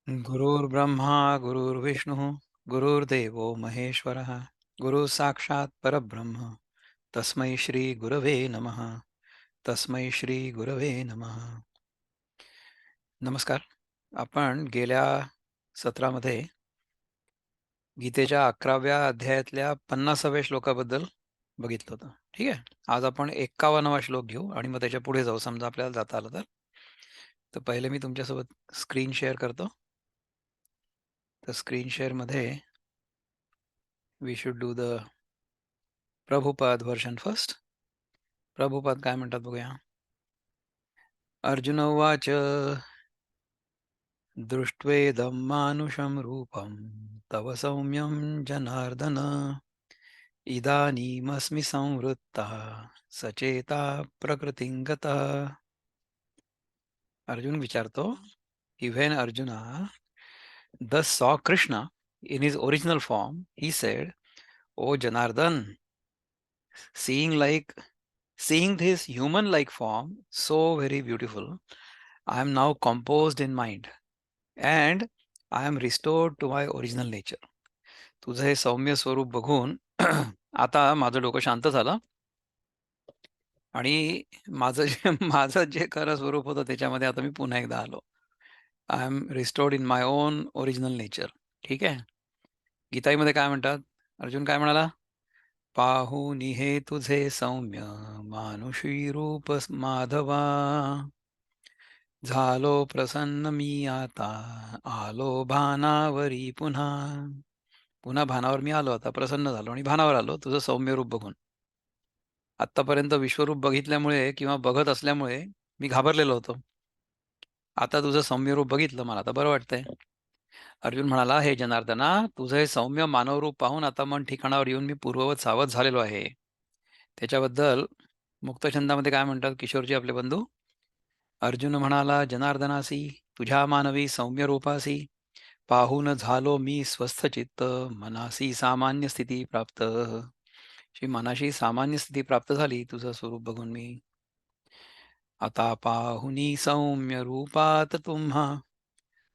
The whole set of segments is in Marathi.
गुरुर्ब्रह्मा गुरुर्विष्णुः गुरुर्देवो महेश्वरः गुरु साक्षात परब्रह्म तस्मै श्री गुरवे नमः. तस्मै श्री गुरवे नमः. नमस्कार. आपण गेल्या सत्रामध्ये गीतेच्या 11व्या अध्यायातल्या 50व्या श्लोकाबद्दल बघितलं होतं. ठीक आहे. आज आपण 51वा श्लोक घेऊ आणि मग त्याच्या पुढे जाऊ, समजा आपल्याला जाता आलं तर. तर पहिले मी तुमच्यासोबत स्क्रीन शेअर करतो. तर स्क्रीन शेअरमध्ये we should do the Prabhupada version first. Prabhupada काय म्हणतात बघूया. अर्जुन उवाच दृष्ट्वेदं मानुषं रूपं तव सौम्यं जनार्दन इदानीमस्मि संवृत्तः सचेता प्रकृतिं गतः. अर्जुन विचारतो की when Arjuna thus saw Krishna in his original form, he said, "O Janardan, seeing like seeing this human-like form so very beautiful, I am now composed in mind and I am restored to my original nature." तुझं हे सौम्य स्वरूप बघून आता माझं डोकं शांत झालं आणि माझं जे माझं जे खरं स्वरूप होतं त्याच्यामध्ये आता मी पुन्हा एकदा आलो. I am restored in my own original nature. ठीक आहे. गीताईमध्ये काय म्हणतात? अर्जुन काय म्हणाला? पाहुनी हे तुझे सौम्य मानुषी रूप माधवा, झालो प्रसन्न मी आता आलो भानावरी पुन्हा. पुन्हा भानावर मी आलो, आता प्रसन्न झालो आणि भानावर आलो तुझं सौम्य रूप बघून. आत्तापर्यंत विश्वरूप बघितल्यामुळे किंवा बघत असल्यामुळे मी घाबरलेलो होतो. आता तुझं सौम्य रूप बघितलं, मला आता बरं वाटतंय. अर्जुन म्हणाला, हे जनार्दना, तुझं हे सौम्य मानव रूप पाहून आता मन ठिकाणावर येऊन मी पूर्ववत सावध झालेलो आहे. त्याच्याबद्दल मुक्तछंदामध्ये काय म्हणतात किशोरजी आपले बंधू? अर्जुन म्हणाला, जनार्दनासी तुझ्या मानवी सौम्य रूपासी पाहून झालो मी स्वस्थ चित्त, मनासी सामान्य स्थिती प्राप्त. जी मनाशी सामान्य स्थिती प्राप्त झाली तुझं स्वरूप बघून मी. आता पाहुनी सौम्य रूपात तुम्हा,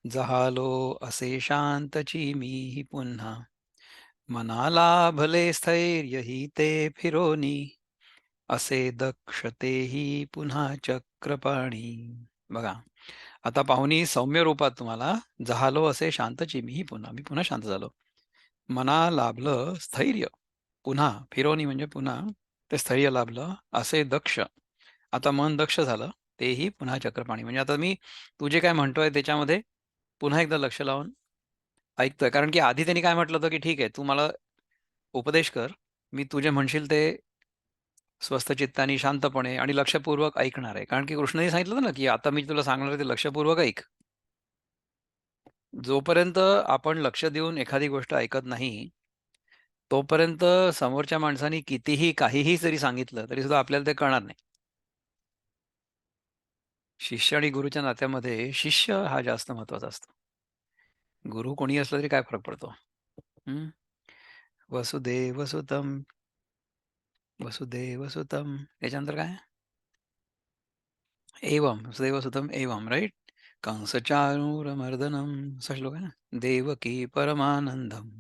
जहालो असे शांतची मीही पुन्हा. मनाला भले स्थैर्य ही ते फिरोनी, असे दक्षतेही पुन्हा चक्रपाणी. बघा, आता पाहुनी सौम्य रूपात तुम्हाला जहालो असे शांतची मीही पुन्हा, मी पुन्हा शांत झालो. मना लाभलं स्थैर्य, पुन्हा फिरोनी म्हणजे पुन्हा ते स्थैर्य लाभलं. असे दक्ष, आता मन दक्ष झालं, तेही पुन्हा चक्रपाणी. म्हणजे आता मी तू जे काय म्हणतोय त्याच्यामध्ये पुन्हा एकदा लक्ष लावून ऐकतोय. कारण की आधी त्यांनी काय म्हटलं होतं की ठीक आहे, तू मला उपदेश कर, मी तुझे म्हणशील ते स्वस्थ चित्ताने शांतपणे आणि लक्षपूर्वक ऐकणार आहे. कारण की कृष्णाने सांगितलं होतं ना की आता मी तुला सांगणार आहे ते लक्षपूर्वक ऐक. जोपर्यंत आपण लक्ष देऊन एखादी गोष्ट ऐकत नाही, तोपर्यंत समोरच्या माणसाने कितीही काहीही जरी सांगितलं तरी सुद्धा आपल्याला ते कळणार नाही. शिष्य आणि गुरुच्या नात्यामध्ये शिष्य हा जास्त महत्वाचा असतो. गुरु कोणी असला तरी काय फरक पडतो? हं? वसुदेव सुतम वसुदेव सुतम त्याच्यानंतर काय? एवम वसुदेव सुतम एवम, राईट? कंस चाणूरमर्दनम, असा श्लोक आहे ना. देवकी परमानंदम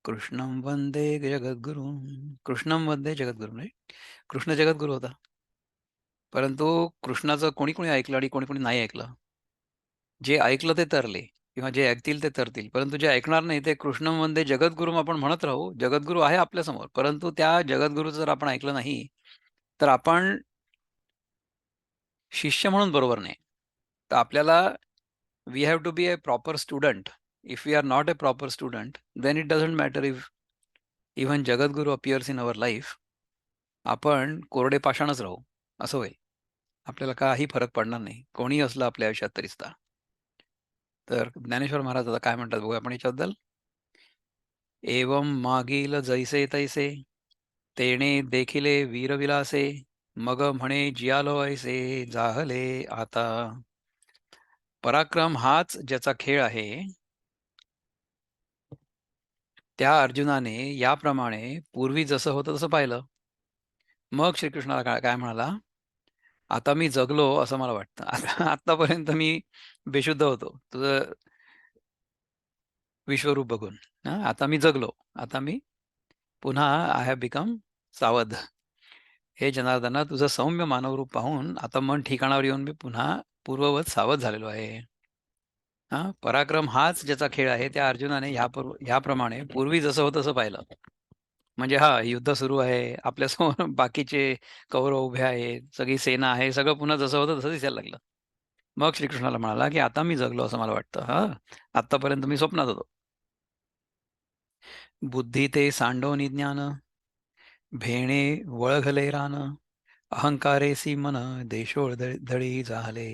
कृष्णं वंदे जगद्गुरुं. कृष्णं वंदे जगद्गुरुं, राईट? कृष्ण जगद्गुरु होता. परंतु कृष्णाचं कोणी कोणी ऐकलं आणि कोणी कोणी नाही ऐकलं. जे ऐकलं ते तरले किंवा जे ऐकतील ते तरतील. परंतु जे ऐकणार नाही ते कृष्णं वंदे जगद्गुरुम आपण म्हणत राहू. जगद्गुरू आहे आपल्यासमोर. परंतु त्या जगद्गुरूचं जर आपण ऐकलं नाही, तर आपण शिष्य म्हणून बरोबर नाही. तर आपल्याला we have to be a proper student. If we are not a proper student, then it doesn't matter if even Jagadguru appears in our life. आपण कोरडे पाषाणच राहू, असं होईल. आपल्याला काही फरक पडणार नाही, कोणीही असलं आपल्या आयुष्यात तरी सुद्धा. तर ज्ञानेश्वर महाराज आता काय म्हणतात बघूया आपण याच्याबद्दल. एवं मागील जैसे तैसे तेणे देखिले वीरविलासे, मग म्हणे जियालो ऐसे जाहले आता. पराक्रम हाच ज्याचा खेळ आहे, त्या अर्जुनाने याप्रमाणे पूर्वी जसं होतं तसं पाहिलं. मग श्रीकृष्णाला काय काय म्हणाला, आता मी जगलो असं मला वाटतं. आता आतापर्यंत मी बेशुद्ध होतो. तुझं विश्वरूप बघून. आता मी जगलो. आता मी पुन्हा आय हॅव बिकम सावध. हे जनार्दना, तुझं सौम्य मानवरूप पाहून आता मन ठिकाणावर येऊन मी पुन्हा पूर्ववत सावध झालेलो आहे. पराक्रम हाच ज्याचा खेळ आहे, त्या अर्जुनाने ह्याप्रमाणे पूर्वी जसं होतं तसं पाहिलं. म्हणजे युद्ध सुरू आहे. आपल्यासमोर बाकीचे कौरव उभे आहेत. सगळी सेना आहे. सगळं पुन्हा जसं होतं तसं दिसायला लागलं. मग श्रीकृष्णाला म्हणाला, की "आता मी जगलो असं मला वाटतं. आत्तापर्यंत मी स्वप्नात होतो. बुद्धी ते सांडोनी ज्ञान, भेणे वळघले रान. अहंकारेसी मन, देशोळ धडी झाले."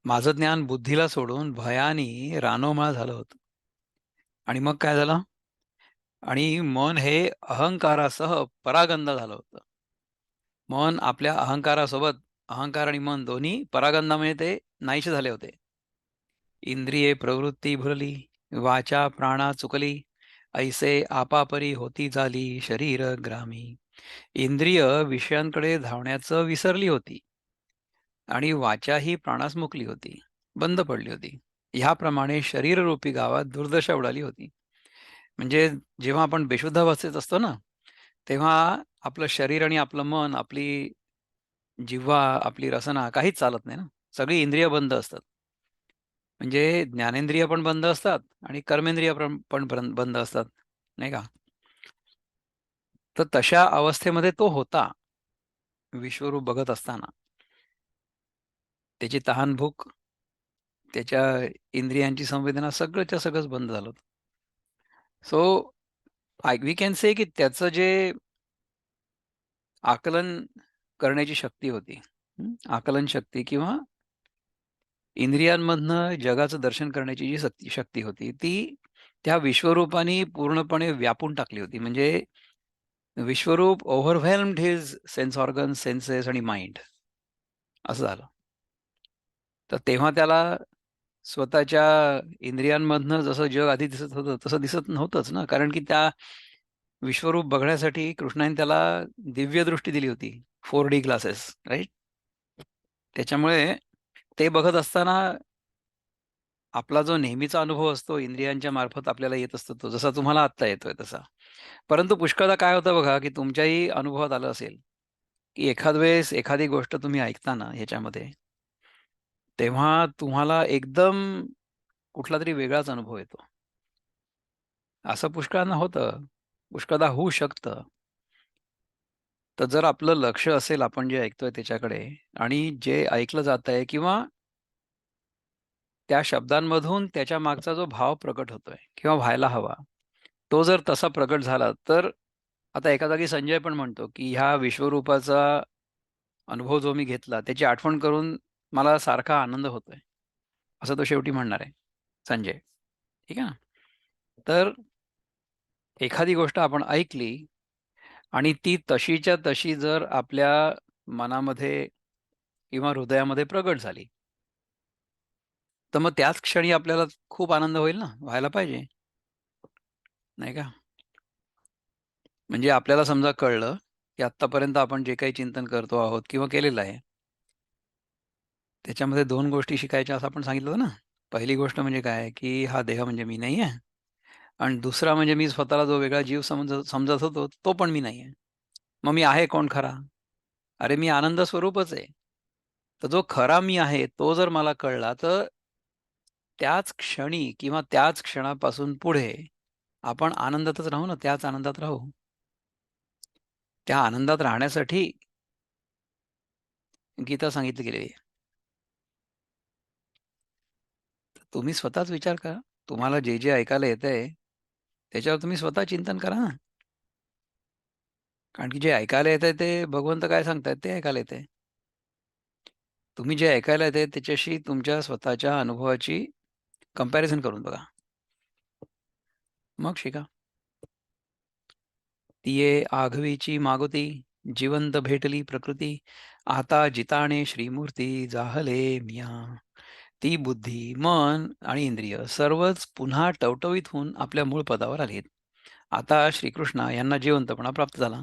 माझं ज्ञान बुद्धीला सोडून भयानी रानोमाळ झालं होतं. आणि मग काय झालं? आणि मन हे अहंकारासह परागंदा झालं होतं. मन आपल्या अहंकारासोबत, अहंकार आणि मन दोन्ही परागंदामुळे ते नाहीसे झाले होते. इंद्रिये प्रवृत्ती भुलली, वाचा प्राणा चुकली, ऐसे आपापरी होती झाली शरीर ग्रामी. इंद्रिय विषयांकडे धावण्याचं विसरली होती आणि वाचा ही प्राणास मुकली होती, बंद पडली होती. ह्याप्रमाणे शरीररूपी गावात दुर्दशा उडाली होती. म्हणजे जेव्हा आपण बेशुद्ध अवस्थेत असतो ना, तेव्हा आपलं शरीर आणि आपलं मन, आपली जिव्हा, आपली रसना काहीच चालत नाही ना. सगळी इंद्रिय बंद असतात. म्हणजे ज्ञानेंद्रिय पण बंद असतात आणि कर्मेंद्रिय पण बंद असतात, नाही का? तर तशा अवस्थेमध्ये तो होता, विश्वरूप बघत असताना. त्याची तहान-भूक, त्याच्या इंद्रियांची संवेदना सगळंच्या सगळंच बंद झालं होतं. सो वी कॅन से की त्याचं जे आकलन करण्याची शक्ती होती, आकलन शक्ती किंवा इंद्रियांमधनं जगाचं दर्शन करण्याची जी शक्ती होती, ती त्या विश्वरूपाने पूर्णपणे व्यापून टाकली होती. म्हणजे विश्वरूप ओव्हरव्हेल्म्ड हिज सेन्स ऑर्गन्स, सेन्सेस आणि माइंड असं झालं. तर तेव्हा त्याला स्वतःच्या इंद्रियांमधनं जसं जग आधी दिसत होतं, तसं दिसत नव्हतंच ना. कारण की त्या विश्वरूप बघण्यासाठी कृष्णाने त्याला दिव्य दृष्टी दिली होती. 4D glasses, right? त्याच्यामुळे ते बघत असताना आपला जो नेहमीचा अनुभव असतो, इंद्रियांच्या मार्फत आपल्याला येत असतो तो, जसा तुम्हाला आत्ता येतोय तसा. परंतु पुष्कळदा काय होतं बघा, की तुमच्याही अनुभवात आलं असेल, की एखाद वेळेस एखादी गोष्ट तुम्ही ऐकता ना ह्याच्यामध्ये, तेव्हा तुम्हाला एकदम कुठलातरी वेगळाच अनुभव येतो. असं पुष्कळांना होतं. पुष्कळदा होऊ शकतं. तर जर आपलं लक्ष असेल आपण जे ऐकतोय त्याच्याकडे आणि जे ऐकलं जातंय किंवा त्या शब्दांमधून त्याच्या मागचा जो भाव प्रकट होतोय किंवा व्हायला हवा, तो जर तसा प्रकट झाला, तर आता एका जागी संजय पण म्हणतो, की ह्या विश्वरूपाचा अनुभव जो मी घेतला, त्याची आठवण करून मला सारखा आनंद होतोय, असं तो शेवटी म्हणणार आहे, संजय. ठीक आहे ना? तर एखादी गोष्ट आपण ऐकली आणि ती तशीच्या तशी जर आपल्या मनामध्ये किंवा हृदयामध्ये प्रगट झाली, तर मग त्याच क्षणी आपल्याला खूप आनंद होईल ना, व्हायला पाहिजे, नाही का? म्हणजे आपल्याला समजा कळलं, की आत्तापर्यंत आपण जे काही चिंतन करतो आहोत किंवा केलेलं आहे, त्याच्यामध्ये 2 गोष्टी शिकायच्या असं आपण सांगितलं होतं ना. पहिली गोष्ट म्हणजे काय, की हा देह म्हणजे मी नाही आहे आणि दुसरा म्हणजे मी स्वतःला जो वेगळा जीव समजत समजत होतो, तो पण मी नाही आहे. मग मी आहे कोण खरा? अरे, मी आनंद स्वरूपच आहे. तर जो खरा मी आहे, तो जर मला कळला, तर त्याच क्षणी किंवा त्याच क्षणापासून पुढे आपण आनंदातच राहू ना, त्याच आनंदात राहू. त्या आनंदात राहण्यासाठी गीता सांगितली गेलेली आहे. तुम्ही स्वतःच विचार करा. तुम्हाला जे ऐकायला येतंय, त्याच्यावर तुम्ही स्वतः चिंतन करा ना. कारण की जे ऐकायला येतंय ते भगवंत काय सांगतायत ते ऐकायला येतंय. तुम्ही जे ऐकायला येतंय त्याच्याशी तुमच्या स्वतःच्या अनुभवाची कंपॅरिझन करून बघा. मग शिका. "तिये आघवीची मागुती, जिवंत भेटली प्रकृती. आता जिताणे श्रीमूर्ती, जाहले मिया." ती बुद्धी, मन आणि इंद्रिय सर्वच पुन्हा टवटवीत होऊन आपल्या मूळ पदावर आलीत. आता श्रीकृष्ण यांना जिवंतपणा प्राप्त झाला.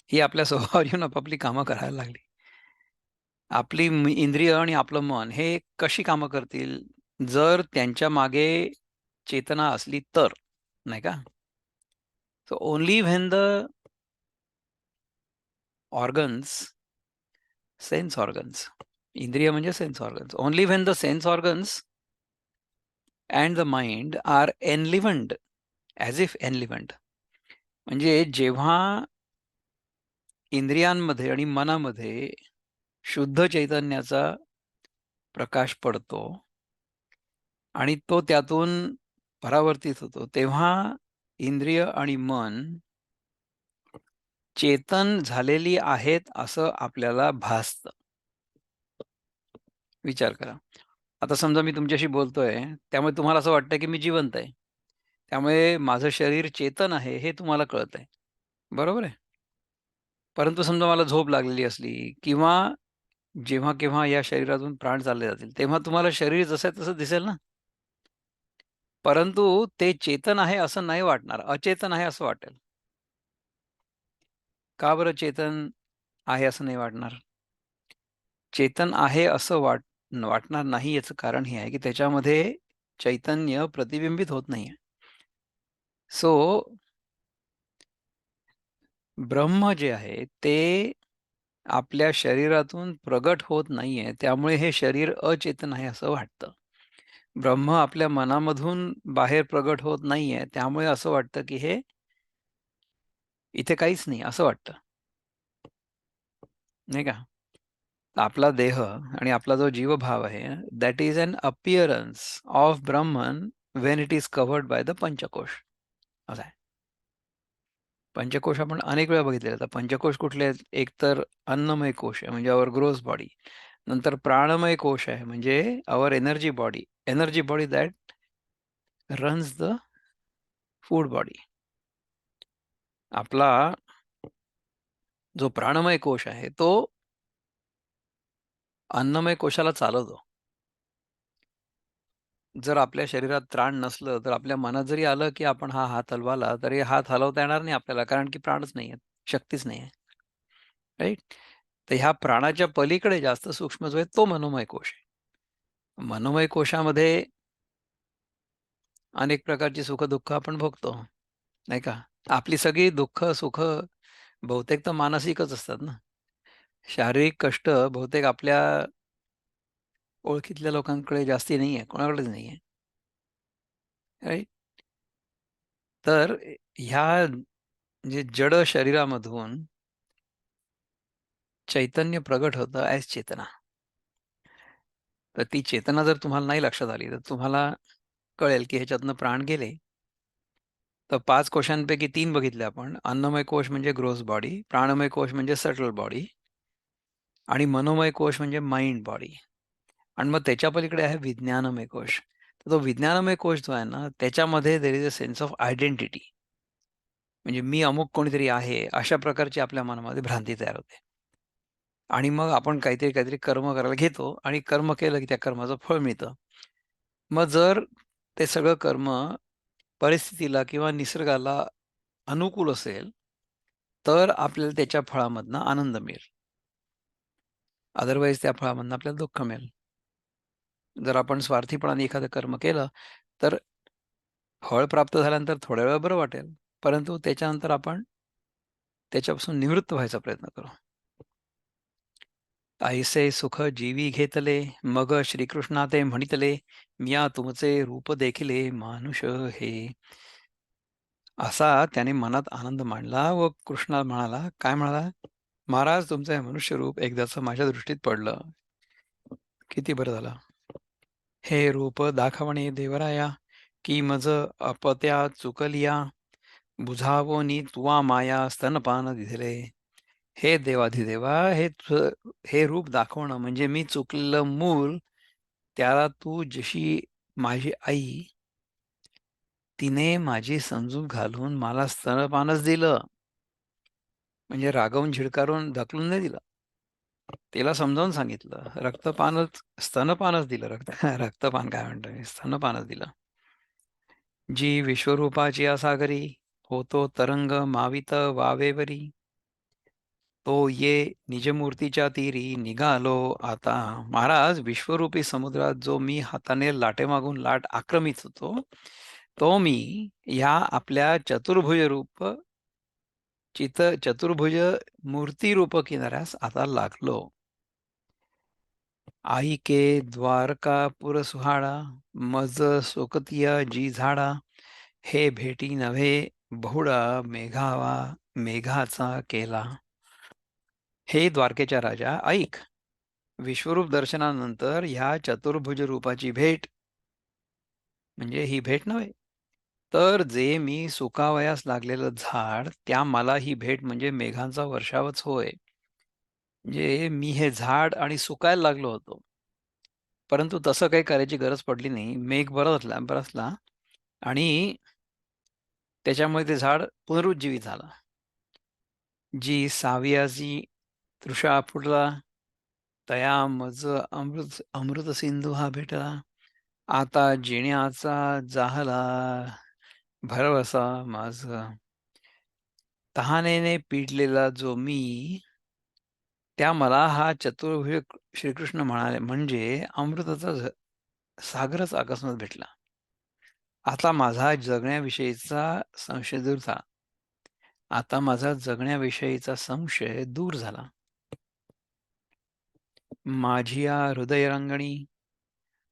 ही आपल्या स्वभावावर येऊन आपापली कामं करायला लागली. आपली इंद्रिय आणि आपलं मन हे कशी कामं करतील? जर त्यांच्या मागे चेतना असली तर, नाही का? So only when the organs, sense organs, इंद्रिय म्हणजे sense organs, only when the sense organs and the mind are enlivened, as if enlivened, म्हणजे जेव्हा इंद्रियांमध्ये आणि मनामध्ये शुद्ध चैतन्याचा प्रकाश पडतो आणि तो त्यातून परावर्तित होतो, तेव्हा इंद्रिय आणि मन चेतन झालेली आहेत असं आपल्याला भासतं. विचार करा. आता समजा मी तुमच्याशी बोलतोय, त्यामुळे तुम्हाला असं वाटतं की मी जिवंत आहे. त्यामुळे माझं शरीर चेतन आहे हे तुम्हाला कळतंय. बरोबर आहे? परंतु समजा मला झोप लागलेली असली किंवा जेव्हा-केव्हा या शरीरातून प्राण चालले जातील, तेव्हा तुम्हाला शरीर जसं आहे तसं दिसेल ना. परंतु ते चेतन आहे असं नाही वाटणार, अचेतन आहे असं वाटेल. का बरं चेतन आहे असं नाही वाटणार? चेतन आहे असं वाटणार नाही याचं कारण हे आहे, की त्याच्यामध्ये चैतन्य प्रतिबिंबित होत नाहीये. सो ब्रह्म जे आहे ते आपल्या शरीरातून प्रगट होत नाहीये. त्यामुळे हे शरीर अचेतन आहे असं वाटतं. ब्रह्म आपल्या मनामधून बाहेर प्रगट होत नाहीये. त्यामुळे असं वाटतं, की हे इथे काहीच नाही असं वाटतं. नाही का? आपला देह आणि आपला जो जीवभाव आहे, that is an appearance of Brahman when it is covered by the panchakosha. असं आहे. पंचकोश आपण अनेक वेळा बघितलेले आहेत. पंचकोश कुठले आहेत? एक तर अन्नमय कोश आहे म्हणजे अवर ग्रोथ बॉडी. नंतर प्राणमय कोश आहे म्हणजे our energy body. Energy body that runs the food body. आपला जो प्राणमय कोश आहे तो अन्नमय कोशाला चालवतो. जर आपल्या शरीरात प्राण नसलं, तर आपल्या मनात जरी आलं, की आपण हा हात हलवाला, तरी हात हलवता येणार नाही आपल्याला, कारण की प्राणच नाहीयेत, शक्तीच नाहीये. राइट? तर ह्या प्राणाच्या पलीकडे जास्त सूक्ष्म जो आहे, तो मनोमय कोश आहे. मनोमय कोशामध्ये अनेक प्रकारची सुख-दुःख आपण भोगतो, नाही का? आपली सगळी दुःख-सुख बहुतेक तर मानसिकच असतात ना. शारीरिक कष्ट बहुतेक आपल्या ओळखीतल्या लोकांकडे जास्ती नाहीये, कोणाकडेच नाहीये. राइट? तर ह्या म्हणजे जड शरीरामधून चैतन्य प्रगट होतं ॲज चेतना. तर ती चेतना जर तुम्हाला नाही लक्षात आली, तर तुम्हाला कळेल की ह्याच्यातनं प्राण गेले. तर 5 कोशांपैकी 3 बघितले आपण. अन्नमय कोश म्हणजे ग्रोस बॉडी, प्राणमय कोश म्हणजे सटल बॉडी आणि मनोमय कोश म्हणजे माइंड बॉडी. आणि मग त्याच्या पलीकडे आहे विज्ञानमय कोश. तर तो विज्ञानमय कोश जो आहे ना, त्याच्यामध्ये there is a sense of identity. म्हणजे मी अमुक कोणीतरी आहे, अशा प्रकारची आपल्या मनामध्ये भ्रांती तयार होते. आणि मग आपण काहीतरी कर्म करायला घेतो आणि कर्म केलं की त्या कर्माचं फळ मिळतं. मग जर ते सगळं कर्म परिस्थितीला किंवा निसर्गाला अनुकूल असेल, तर आपल्याला त्याच्या फळामधनं आनंद मिळेल. अदरवाईज त्या फळामधनं आपल्याला दुःख मिळेल. जर आपण स्वार्थीपणाने एखादं कर्म केलं, तर फळ प्राप्त झाल्यानंतर थोड्या वेळ बरं वाटेल. परंतु त्याच्यानंतर आपण त्याच्यापासून निवृत्त व्हायचा प्रयत्न करू. "ऐसे सुख जीवी घेतले, मग श्रीकृष्णा ते म्हणितले, म्या तुमचे रूप देखिले मानुष हे." असा त्याने मनात आनंद मांडला व कृष्णाला म्हणाला, काय म्हणाला? "महाराज तुमचं हे मनुष्य रूप एकदाचं माझ्या दृष्टीत पडलं. किती बरं झालं. हे रूप दाखवणे देवराया, की मज अपत्या चुकलिया, बुझावोनी तुवा माया स्तनपान दिधले." हे देवाधिदेवा, हे रूप दाखवणं म्हणजे मी चुकलेलं मूल, त्याला तू जशी माझी आई, तिने माझी समजूत घालून मला स्तनपानच दिलं. म्हणजे रागावून, झिडकारून, ढकलून नाही दिलं. तिला समजावून सांगितलं. स्तनपानच दिलं. रक्तपान काय म्हणतोय, स्तनपानच दिलं. जी विश्वरूपाची सागरी, होतो तरंग मावित वावेवरी. तो ये निजमूर्तीच्या तीरी निघालो आता. महाराज विश्वरूपी समुद्रात जो मी हाताने लाटे मागून लाट आक्रमित होतो, तो मी या आपल्या चतुर्भुज रूप चतुर्भुज मूर्तिरूप किनाऱ्यास आता लागलो. आई के द्वारकापुर सुहाळा, मज सोकतिया जी झाडा, हे भेटी नव्हे बहुळा मेघाचा केला. हे द्वारकेच्या राजा ऐक, विश्वरूप दर्शनानंतर ह्या चतुर्भुज रूपाची भेट म्हणजे ही भेट नव्हे, तर जे मी सुकावयास लागलेलं झाड, त्या मला ही भेट म्हणजे मेघांचा वर्षावच होय. म्हणजे मी हे झाड आणि सुकायला लागलो होतो. परंतु तसं काही करायची गरज पडली नाही. मेघ बरसला आणि त्याच्यामुळे ते झाड पुनरुज्जीवित झालं. जी सावियाची तृषा फुटला, तया मज अमृत सिंधू हा भेटला. आता जिण्याचा जाहला भरवसा माझ. तहानेने पिडलेला जो मी, त्या मला हा चतुर्भुज श्रीकृष्ण म्हणाले म्हणजे अमृताचा सागरच अकस्मात भेटला. आता माझा जगण्याविषयीचा संशय दूर झाला. आता माझा जगण्याविषयीचा संशय दूर झाला. माझिया हृदयरंगणी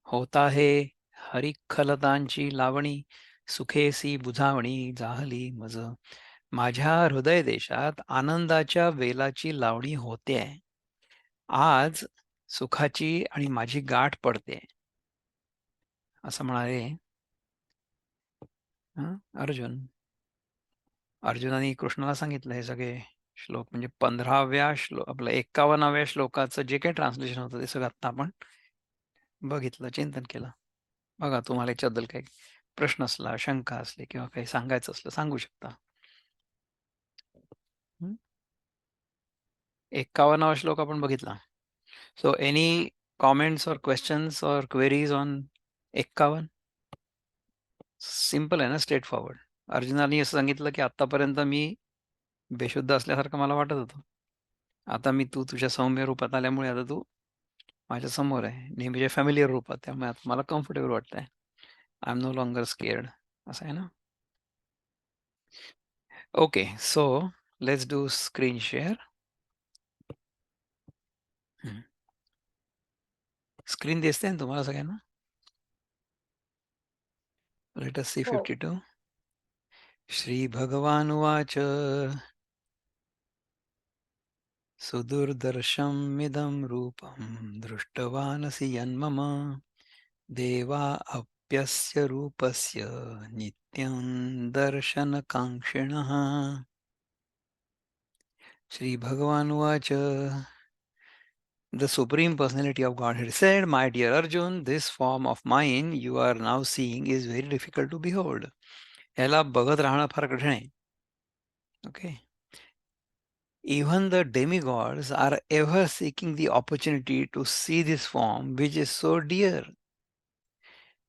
होता हे हरिखलतांची लावणी, सुखेसी बुझावणी जाहली मज. माझ्या हृदय देशात आनंदाच्या वेलाची लावणी होते. आज सुखाची आणि माझी गाठ पडते, असं म्हणाले अर्जुन. अर्जुनाने कृष्णाला सांगितलं हे सगळे श्लोक, म्हणजे 15व्या श्लोक आपलं 51व्या श्लोकाचं जे काही ट्रान्सलेशन होतं ते सगळं आता आपण बघितलं, चिंतन केलं. बघा, तुम्हाला याच्याबद्दल काही प्रश्न असला, शंका असली किंवा काही सांगायचं असलं सांगू शकता. 51वा श्लोक आपण बघितला. सो एनी कॉमेंट्स और क्वेश्चन्स और क्वेरीज ऑन 51? सिंपल आहे ना, स्ट्रेट फॉरवर्ड. अर्जुनाने असं सांगितलं की आतापर्यंत मी बेशुद्ध असल्यासारखं मला वाटत होतं. आता मी तुझ्या सौम्य रूपात आल्यामुळे आता तू माझ्या समोर आहे, नेहमीच्या फॅमिलियर रूपात, त्यामुळे आता मला कम्फर्टेबल वाटतंय. I am no longer scared, असं आहे ना. Okay, so let's do screen share. Screen दिसते ना तुम्हाला सगळ्यांना? लेट अस सी हो. 52. श्री भगवानुवाच सुदुर्दर्शमिदं रूपं दृष्टवानसि यन्मम देवा अप्यस्य रूपस्य नित्यं दर्शनकाङ्क्षिणः. श्रीभगवानुवाच The Supreme Personality of Godhead said, My dear Arjun, this form of mine you are now seeing is very difficult to behold. याला बघत राहणं फार कठीण आहे. Okay. Even the demigods are ever seeking the opportunity to see this form which is so dear.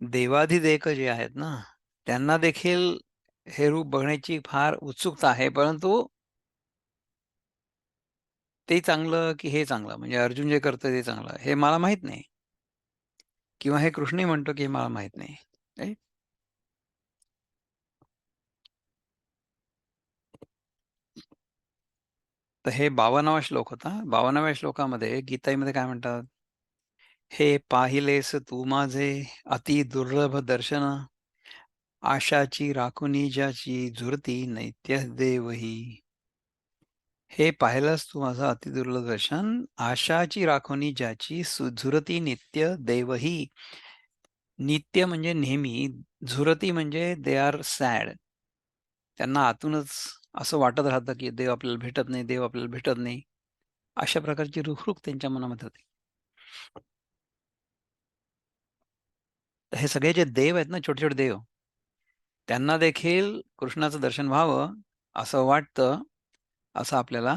देवाधिदेव जे आहेत ना, त्यांना देखील हे रूप बघण्याची फार उत्सुकता आहे, परंतु ते चांगलं की हे चांगलं, म्हणजे अर्जुन जे करतोय ते चांगलं, हे मला माहीत नाही. किंवा हे कृष्णही म्हणतो की हे मला माहीत नाही. राईट? तर हे 52वा श्लोक होता. 52व्या श्लोकामध्ये गीताईमध्ये काय म्हणतात? हे पाहिलेस तू माझे अति दुर्लभ दर्शन, आशाची राखुनी ज्याची झुरती नैत्य देवही. हे पाहिलंस तू माझं अतिदुर्लभ दर्शन, आशाची राखुनी ज्याची झुरती नित्य देवही. नित्य म्हणजे नेहमी, झुरती म्हणजे दे आर सॅड. त्यांना आतूनच असं वाटत राहतं की देव आपल्याला भेटत नाही, देव आपल्याला भेटत नाही. अशा प्रकारची रुखरुख त्यांच्या मनामध्ये होती. तर हे सगळे जे देव आहेत ना, छोटे-छोटे देव, त्यांना देखील कृष्णाचं दर्शन व्हावं असं वाटतं, असं आपल्याला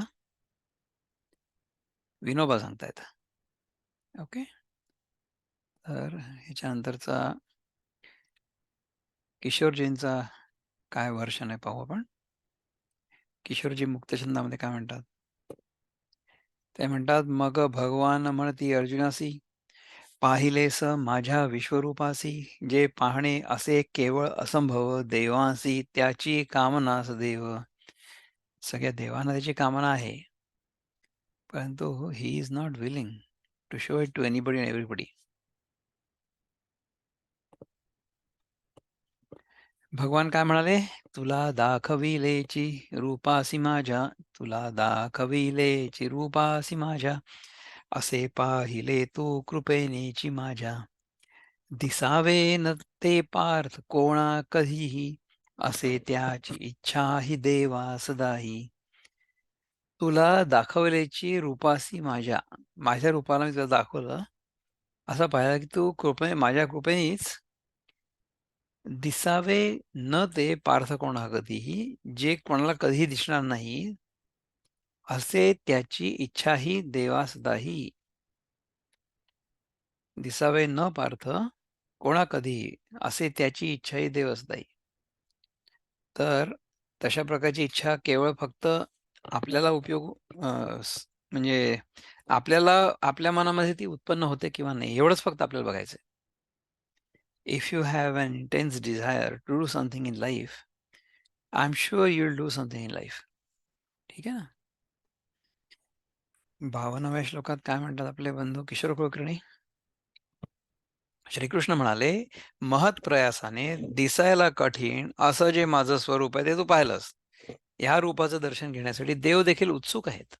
विनोबा सांगतायत. ओके. तर ह्याच्यानंतरचा किशोरजींचा काय व्हर्शन आहे पाहू आपण. किशोरजी मुक्तछंदामध्ये काय म्हणतात? ते म्हणतात, मग भगवान म्हणती अर्जुनासी, पाहिलेस माझ्या विश्वरूपासी, जे पाहणे असे केवळ असंभव देवांसी त्याची कामनास देव. सगळ्या देवांना त्याची कामना आहे, परंतु he is not willing to show it to anybody and everybody. भगवान काय म्हणाले? तुला दाखविलेची रूपासी माझ्या, तुला दाखविलेची रूपासी माझ्या, असे पाहिले तू कृपेनेची माझ्या. दिसावे न ते पार्थ कोणा कधीही, असे त्याची इच्छा ही देवा सदाही. तुला दाखवलेची रूपासी माझ्या, माझ्या रूपाला मी तुला दाखवलं. असं पाहिलं की तू माझ्या कृपेनेच दिसावे न ते पार्थ कोणा कधीही, जे कोणाला कधीही दिसणार नाही, असे त्याची इच्छाही देवा सदाही. दिसावे न पार्थ कोणा कधीही, असे त्याची इच्छाही देव सदाही. तर तशा प्रकारची इच्छा केवळ फक्त आपल्याला म्हणजे आपल्याला आपल्या मनामध्ये ती उत्पन्न होते किंवा नाही, एवढंच फक्त आपल्याला बघायचं. If you have an intense desire to do something in life, I am sure you will do something in life. ठीक आहे ना? 52व्या श्लोकात काय म्हणतात आपले बंधू किशोर कुलकर्णी? श्रीकृष्ण म्हणाले, महत् प्रयासाने दिसायला कठीण असं जे माझं स्वरूप आहे ते तू पाहिलंस. ह्या रूपाचं दर्शन घेण्यासाठी देव देखील उत्सुक आहेत.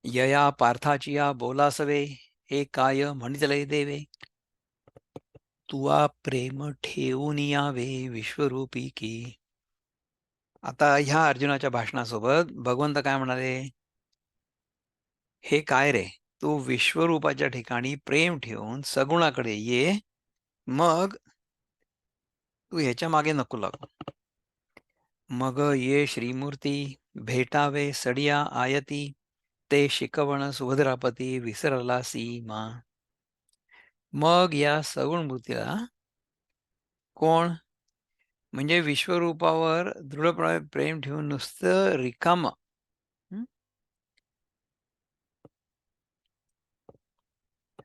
यया पार्थाची या बोलासवे, हे काय म्हणितले देवे. तुआ प्रेम ठेवून यावे विश्वरूपी की. आता ह्या अर्जुनाच्या भाषणासोबत भगवंत काय म्हणाले? हे काय रे, तू विश्वरूपाच्या ठिकाणी प्रेम ठेवून सगुणाकडे ये, मग तू ह्याच्या मागे नको लागू. मग ये श्रीमूर्ती भेटावे सडिया आयती, ते शिकवण सुभद्रापती विसरला सीमा. मग या सगुण मूर्तीला कोण? म्हणजे विश्वरूपावर दृढपणे प्रेम ठेवून नुसतं रिकामं,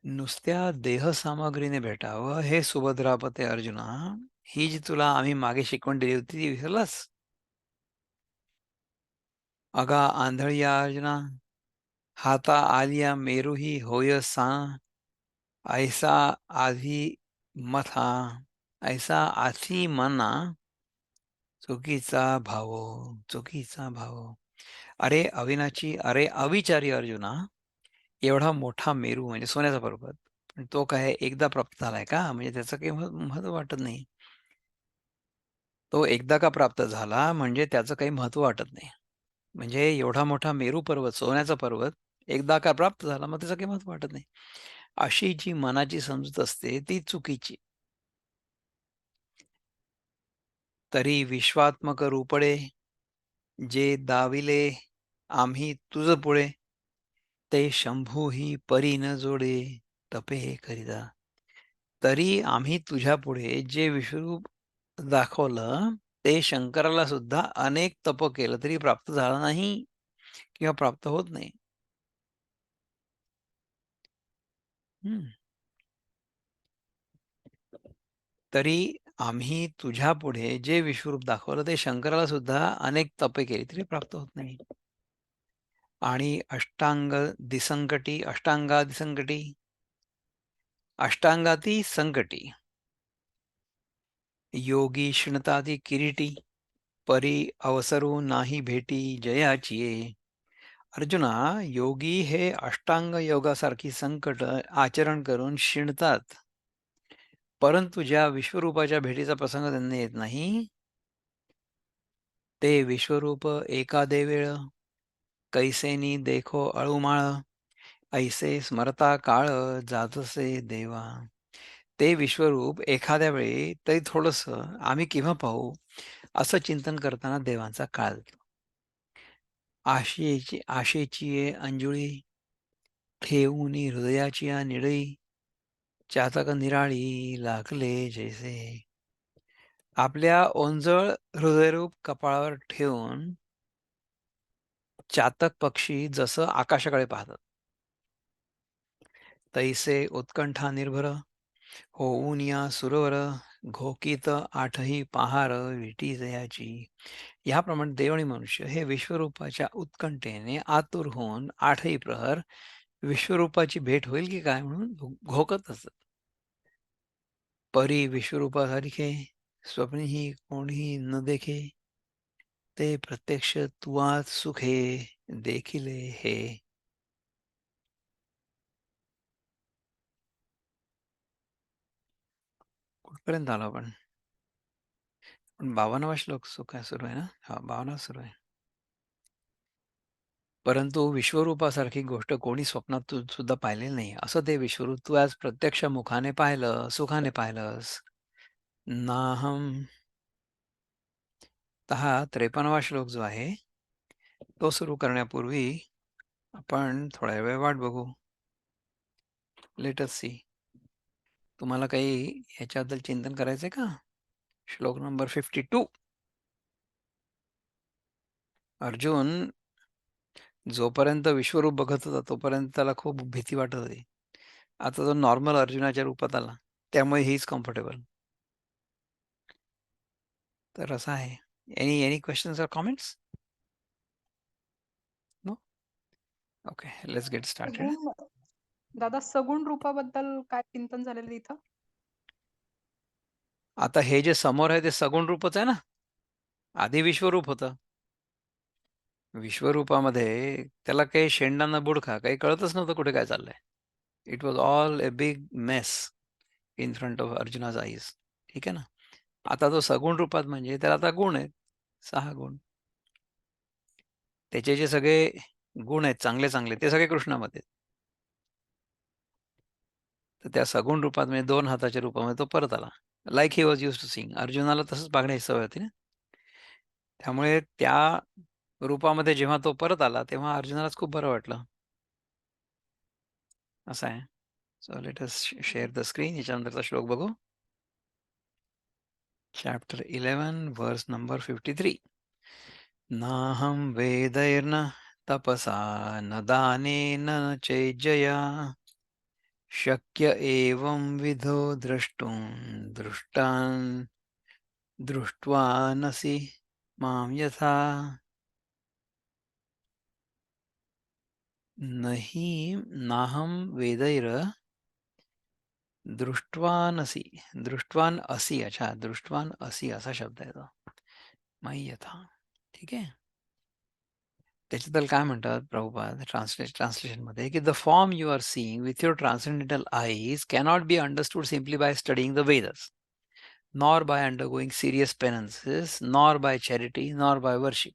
नुसत्या देहसामग्रीने भेटावं, हे सुभद्रापते अर्जुना, ही जी तुला आम्ही मागे शिकवण दिली होती ती विसरलास? अगा आंधळिया अर्जुना, हाता आलिया मेरूही होय सा, ऐसा आधी मथा, ऐसा आधी मना, चुकीचा भाव, चुकीचा भाव. अरे अविनाची, अरे अविचारी अर्जुना, एवढा मोठा मेरू म्हणजे सोन्याचा पर्वत, पण तो काय एकदा प्राप्त झालाय का? म्हणजे त्याचं काही महत्व वाटत नाही. तो एकदा का प्राप्त झाला म्हणजे त्याचं काही महत्व वाटत नाही. म्हणजे एवढा मोठा मेरू पर्वत, सोन्याचा पर्वत, एकदा का प्राप्त झाला मग त्याचं काही महत्व वाटत नाही. अशी जी मनाची समजूत असते ती चुकीची. तरी विश्वात्मक रूपडे, जे दाविले आम्ही तुझ पुढे, ते शंभूही परी न जोडे, तपे करिता. तरी आम्ही तुझ्या पुढे जे विश्वरूप दाखवलं, ते शंकराला सुद्धा अनेक तप केलं तरी प्राप्त झालं नाही किंवा प्राप्त होत नाही. हं. तरी आम्ही तुझ्या पुढे जे विश्वरूप दाखवलं ते शंकराला सुद्धा अनेक तपे केली तरी प्राप्त होत नाही. आणि अष्टांगाती संकटी, योगी शिणताती किरीटी, परी अवसरू नाही भेटी जयाची ये. अर्जुना, योगी हे अष्टांग योगासारखी संकट आचरण करून शिणतात, परंतु ज्या विश्वरूपाच्या भेटीचा प्रसंग त्यांना येत नाही, ते विश्वरूप एखादे वेळ, कैसेनी देखो अळूमाळ, ऐसे स्मरता काळ जातसे देवा. ते विश्वरूप एखाद्या वेळी तरी थोडंसं आम्ही केव्हा पाहू, असं चिंतन करताना देवांचा काळ जातो. आशेची ये अंजुळी, ठेवूनी हृदयाची या निडई, चातक निराळी लागले जैसे. आपल्या ओंजळ हृदयरूप कपाळावर ठेवून चातक पक्षी जसं आकाशाकडे पाहतात, तैसे उत्कंठा निर्भर होऊन या सुरवर घोकीत आठही पहार विटी जयाची. ह्याप्रमाणे देव आणि मनुष्य हे विश्वरूपाच्या उत्कंठेने आतुर होऊन आठही प्रहर विश्वरूपाची भेट होईल की काय म्हणून घोकत असत. परी विश्वरूपासारखे स्वप्नीही कोणीही न देखे, ते प्रत्यक्ष तुवाच सुखे देखिले हे. कुठपर्यंत आलो आपण? 52वा श्लोक सुरू आहे ना? हा 52 सुरू आहे. परंतु विश्वरूपासारखी गोष्ट कोणी स्वप्नात सुद्धा पाहिलेली नाही. असं ते विश्वरूप तू आज प्रत्यक्ष मुखाने पाहिलं, सुखाने पाहिलंस. नाहम. तर हा 53वा श्लोक जो आहे, तो सुरू करण्यापूर्वी आपण थोड्या वेळ वाट बघू. Let us see. तुम्हाला काही ह्याच्याबद्दल चिंतन करायचंय का? श्लोक नंबर 52. अर्जुन जोपर्यंत विश्वरूप बघत होता तोपर्यंत त्याला खूप भीती वाटत होती. आता तो नॉर्मल अर्जुनाच्या रूपात आला. त्यामुळे ही इज कम्फर्टेबल. तर असं आहे. Any questions or comments? No? Okay, let's get started. Sagun दादा सगुण रूपाबद्दल काय चिंतन झालेलं इथं? आता हे जे समोर आहे ते सगुण रूपच आहे ना. आधी विश्वरूप होतं. विश्वरूपामध्ये त्याला काही शेंडांना बुडखा काही कळतच नव्हतं कुठे काय चाललंय. It was all a big mess in front of Arjuna's eyes. ठीक आहे ना. आता तो सगुण रूपात म्हणजे त्याला आता गुण आहेत, 6 गुण. त्याचे जे सगळे गुण आहेत चांगले चांगले ते सगळे कृष्णामध्ये. तर त्या सगुण रूपात म्हणजे 2 हाताच्या रूपामध्ये तो परत आला. Like he was used to sing. अर्जुनाला तसंच बघण्याची सवय होती ना. त्यामुळे त्या रूपामध्ये जेव्हा तो परत आला तेव्हा अर्जुनालाच खूप बरं वाटलं. असं आहे. So let us share the screen. याच्यानंतरचा श्लोक बघू. चॅप्टर 11 वर्स नंबर 53. नाहं वेदैर्न तपसा न दानेन न चेज्जया शक्य एवं विधो द्रष्टुं दृष्टान् दृष्ट्वानसि मां यथा. नहि नाहं वेदैर दृष्ट्वानसि. दृष्टवान असि. अच्छा, दृष्टवान असि असा शब्द आहे तो. मयि यथा. ठीक आहे. त्याच्याबद्दल काय म्हणतात प्रभुपाद ट्रान्सलेशनमध्ये की the form you are seeing with your transcendental eyes cannot be understood simply by studying the Vedas, nor by undergoing serious penances, nor by charity, nor by worship.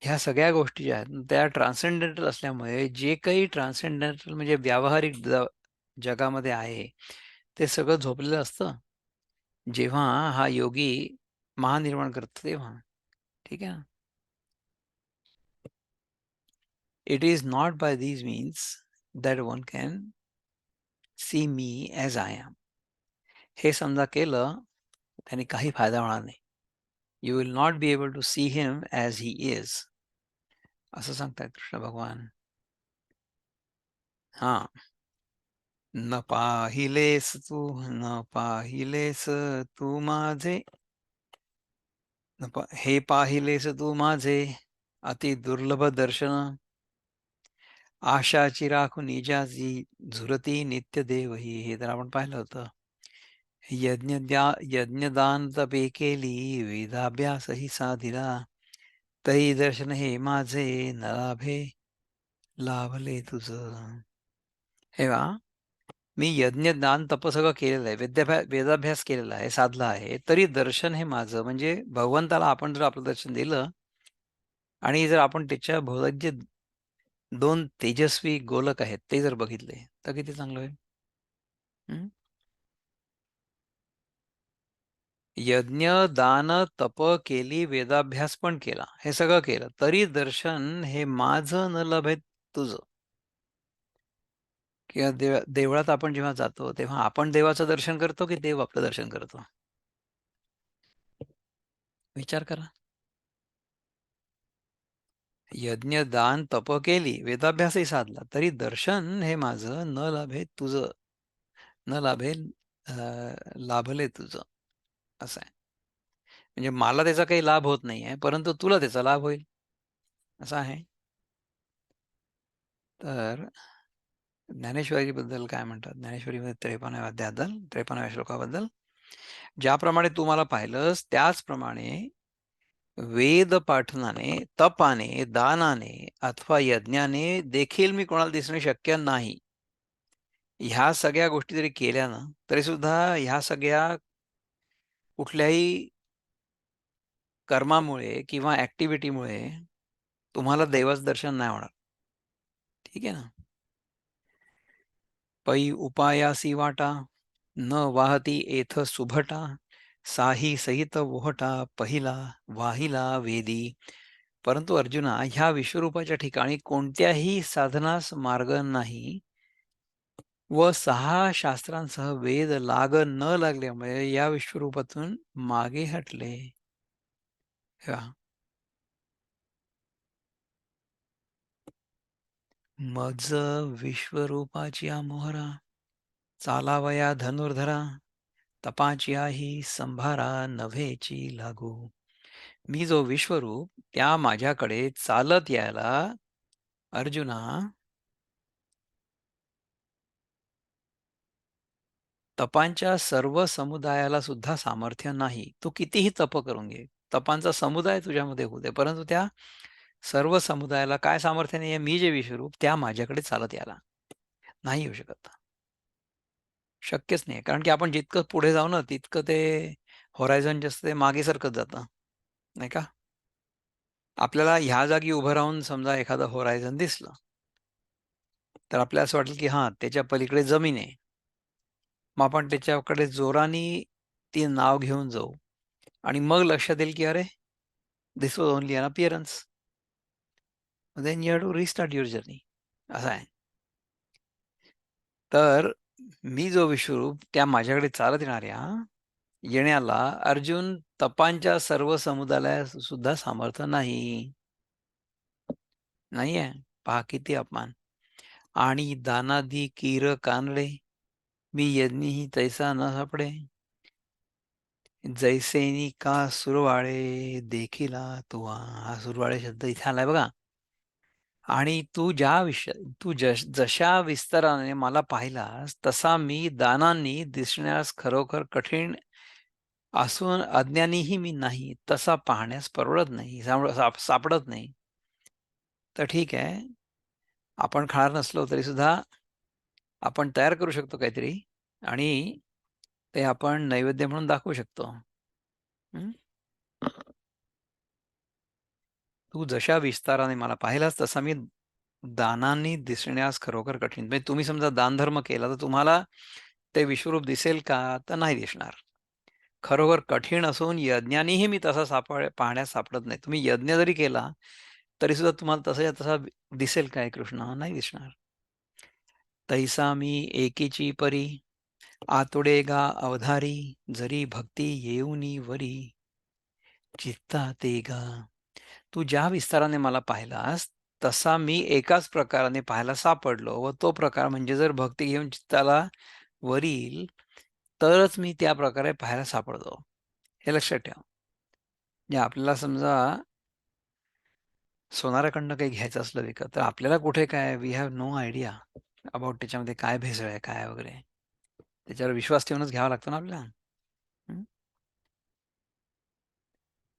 ह्या सगळ्या गोष्टी ज्या आहेत त्या ट्रान्सेंडेंटल असल्यामुळे जे काही ट्रान्सेंडेंटल म्हणजे व्यावहारिक जगामध्ये आहे ते सगळं झोपलेलं असतं जेव्हा हा योगी महानिर्वाण करतो तेव्हा. ठीक आहे ना. It is not by these means that one can see me as I am. हे समजा केलं त्याने काही फायदा होणार नाही. You will not be able to see him as he is. असं सांगतायत कृष्ण भगवान. हां. न पाहिलेस तू, न पाहिलेस तू माझे, हे पाहिलेस तू माझे अति दुर्लभ दर्शन. आशाची राखुनी ज्याची झुरती नित्य देव ही. हे तर आपण पाहिलं होतं. यज्ञदान तपे केली वेदाभ्यास ही साधिला, तरी दर्शन हे माझे न लाभे लाभले तुझं. हे वा, मी यज्ञ दान तप सगळं केलेलं आहे, वेदाभ्यास केलेला आहे, साधला आहे, तरी दर्शन हे माझं म्हणजे भगवंताला आपण जर आपलं दर्शन दिलं आणि जर आपण त्याच्या भोवताली जे 2 तेजस्वी गोलक आहेत ते जर बघितले तर किती चांगलं होईल. यज्ञ दान तप केली, वेदाभ्यास पण केला, हे सगळं केलं, तरी दर्शन हे माझं न लभे तुझं. किंवा देवळात आपण जेव्हा जातो तेव्हा आपण देवाचं दर्शन करतो की देव आपलं दर्शन करतो? विचार करा. यज्ञ दान तप केली, वेदाभ्यासही साधला, तरी दर्शन हे माझं न लाभे तुझं, न लाभे लाभले तुझं, असं आहे. म्हणजे मला त्याचा काही लाभ होत नाही आहे, परंतु तुला त्याचा लाभ होईल, असं आहे. तर ज्ञानेश्वरीबद्दल काय म्हणतात? ज्ञानेश्वरीमध्ये 53व्या अध्यायाबद्दल, 53व्या श्लोकाबद्दल, ज्याप्रमाणे तू मला पाहिलंस त्याचप्रमाणे वेद पाठनाने, तपाने, दानाने अथवा यज्ञाने देखील मी कोणाला दिसणे शक्य नाही. ह्या सगळ्या गोष्टी जरी केल्या ना, तरी सुद्धा ह्या सगळ्या कुठल्याही कर्मामुळे किंवा ॲक्टिव्हिटीमुळे तुम्हाला देवाचं दर्शन नाही होणार. ठीक आहे ना? पै उपायासी वाटा, न वाहती एथ सुभटा, साही सहित ओहटा पहिला वाहिला वेदी. परंतु अर्जुना, ह्या विश्वरूपाच्या ठिकाणी कोणत्याही साधनास मार्ग नाही व 6 शास्त्रांसह वेद लाग न लागल्यामुळे या विश्वरूपातून मागे हटले. हे पहा. मज विश्वरूपाची मोहरा, चालावया धनुर्धरा, तपाची ही संभारा नभेची लागू. मी जो विश्वरूप त्या माझ्याकडे चालत यायला अर्जुना, तपांच्या सर्व समुदायाला सुद्धा सामर्थ्य नाही. तू कितीही तप करून घे, तपांचा समुदाय तुझ्यामध्ये होऊ दे, परंतु त्या सर्व समुदायाला काय सामर्थ्य नाही आहे? मी जे विश्वरूप त्या माझ्याकडे चालत यायला नाही येऊ शकत. शक्यच नाही. कारण की आपण जितकं पुढे जाऊ ना, तितकं ते होरायझन जे असतं ते मागे सरकत जातं, नाही का? आपल्याला ह्या जागी उभं राहून समजा एखादं होरायझन दिसलं, तर आपल्याला असं वाटेल की हां, त्याच्या पलीकडे जमीन आहे. मग आपण त्याच्याकडे जोराने ती नाव घेऊन जाऊ आणि मग लक्षात येईल की अरे, this was only an appearance. Then you have to restart your journey, असं आहे. तर मी जो विश्वरूप त्या माझ्याकडे चालत येण्याला अर्जुन, तपांच्या सर्व समुदायाला सुद्धा सामर्थ्य नाही. नाहीये. पहा किती अपमान. आणि दानादी कीर कानडे, मी यज्ञही तैसा न सापडे. जैसेनी का सुरवाळे देखिला तुवा. हा सुरवाळे शब्द इथे आलाय बघा. आणि तू जशा विस्ताराने मला पाहिलास, तसा मी दानांनी दिसण्यास खरोखर कठीण असून अज्ञानीही मी नाही, तसा पाहण्यास परवडत नाही, सापडत नाही. तर ठीक आहे, आपण खाणार नसलो तरी सुद्धा आपण तयार करू शकतो काहीतरी आणि ते आपण नैवेद्य म्हणून दाखवू शकतो. हं. तू जशा विस्ताराने मला पाहिलास तसा मी दानांनी दिसण्यास खरोखर कठीण. म्हणजे तुम्ही समजा दानधर्म केला तर तुम्हाला ते विश्वरूप दिसेल का? तर नाही दिसणार. खरोखर कठीण असून यज्ञानेही मी तसा पाहण्यास सापडत नाही. तुम्ही यज्ञ जरी केला, तरी सुद्धा तुम्हाला तसाच्या तसा दिसेल काय कृष्ण? नाही दिसणार. तैसा मी एकीची परी, आतुडे गा अवधारी, जरी भक्ती येऊनी वरी, चित्ता ते गा. तू ज्या विस्ताराने मला पाहिलास, तसा मी एकाच प्रकाराने पाहायला सापडलो व तो प्रकार म्हणजे जर भक्ती घेऊन चित्ताला वर येईल, तरच मी त्या प्रकारे पाहायला सापडतो. हे लक्षात ठेवा. म्हणजे आपल्याला समजा सोनाराकडनं काही घ्यायचं असलं विकत, तर आपल्याला कुठे काय we have no idea about त्याच्यामध्ये काय भेसळ आहे, काय वगैरे. त्याच्यावर विश्वास ठेवूनच घ्यावा लागतो ना आपल्याला. हं.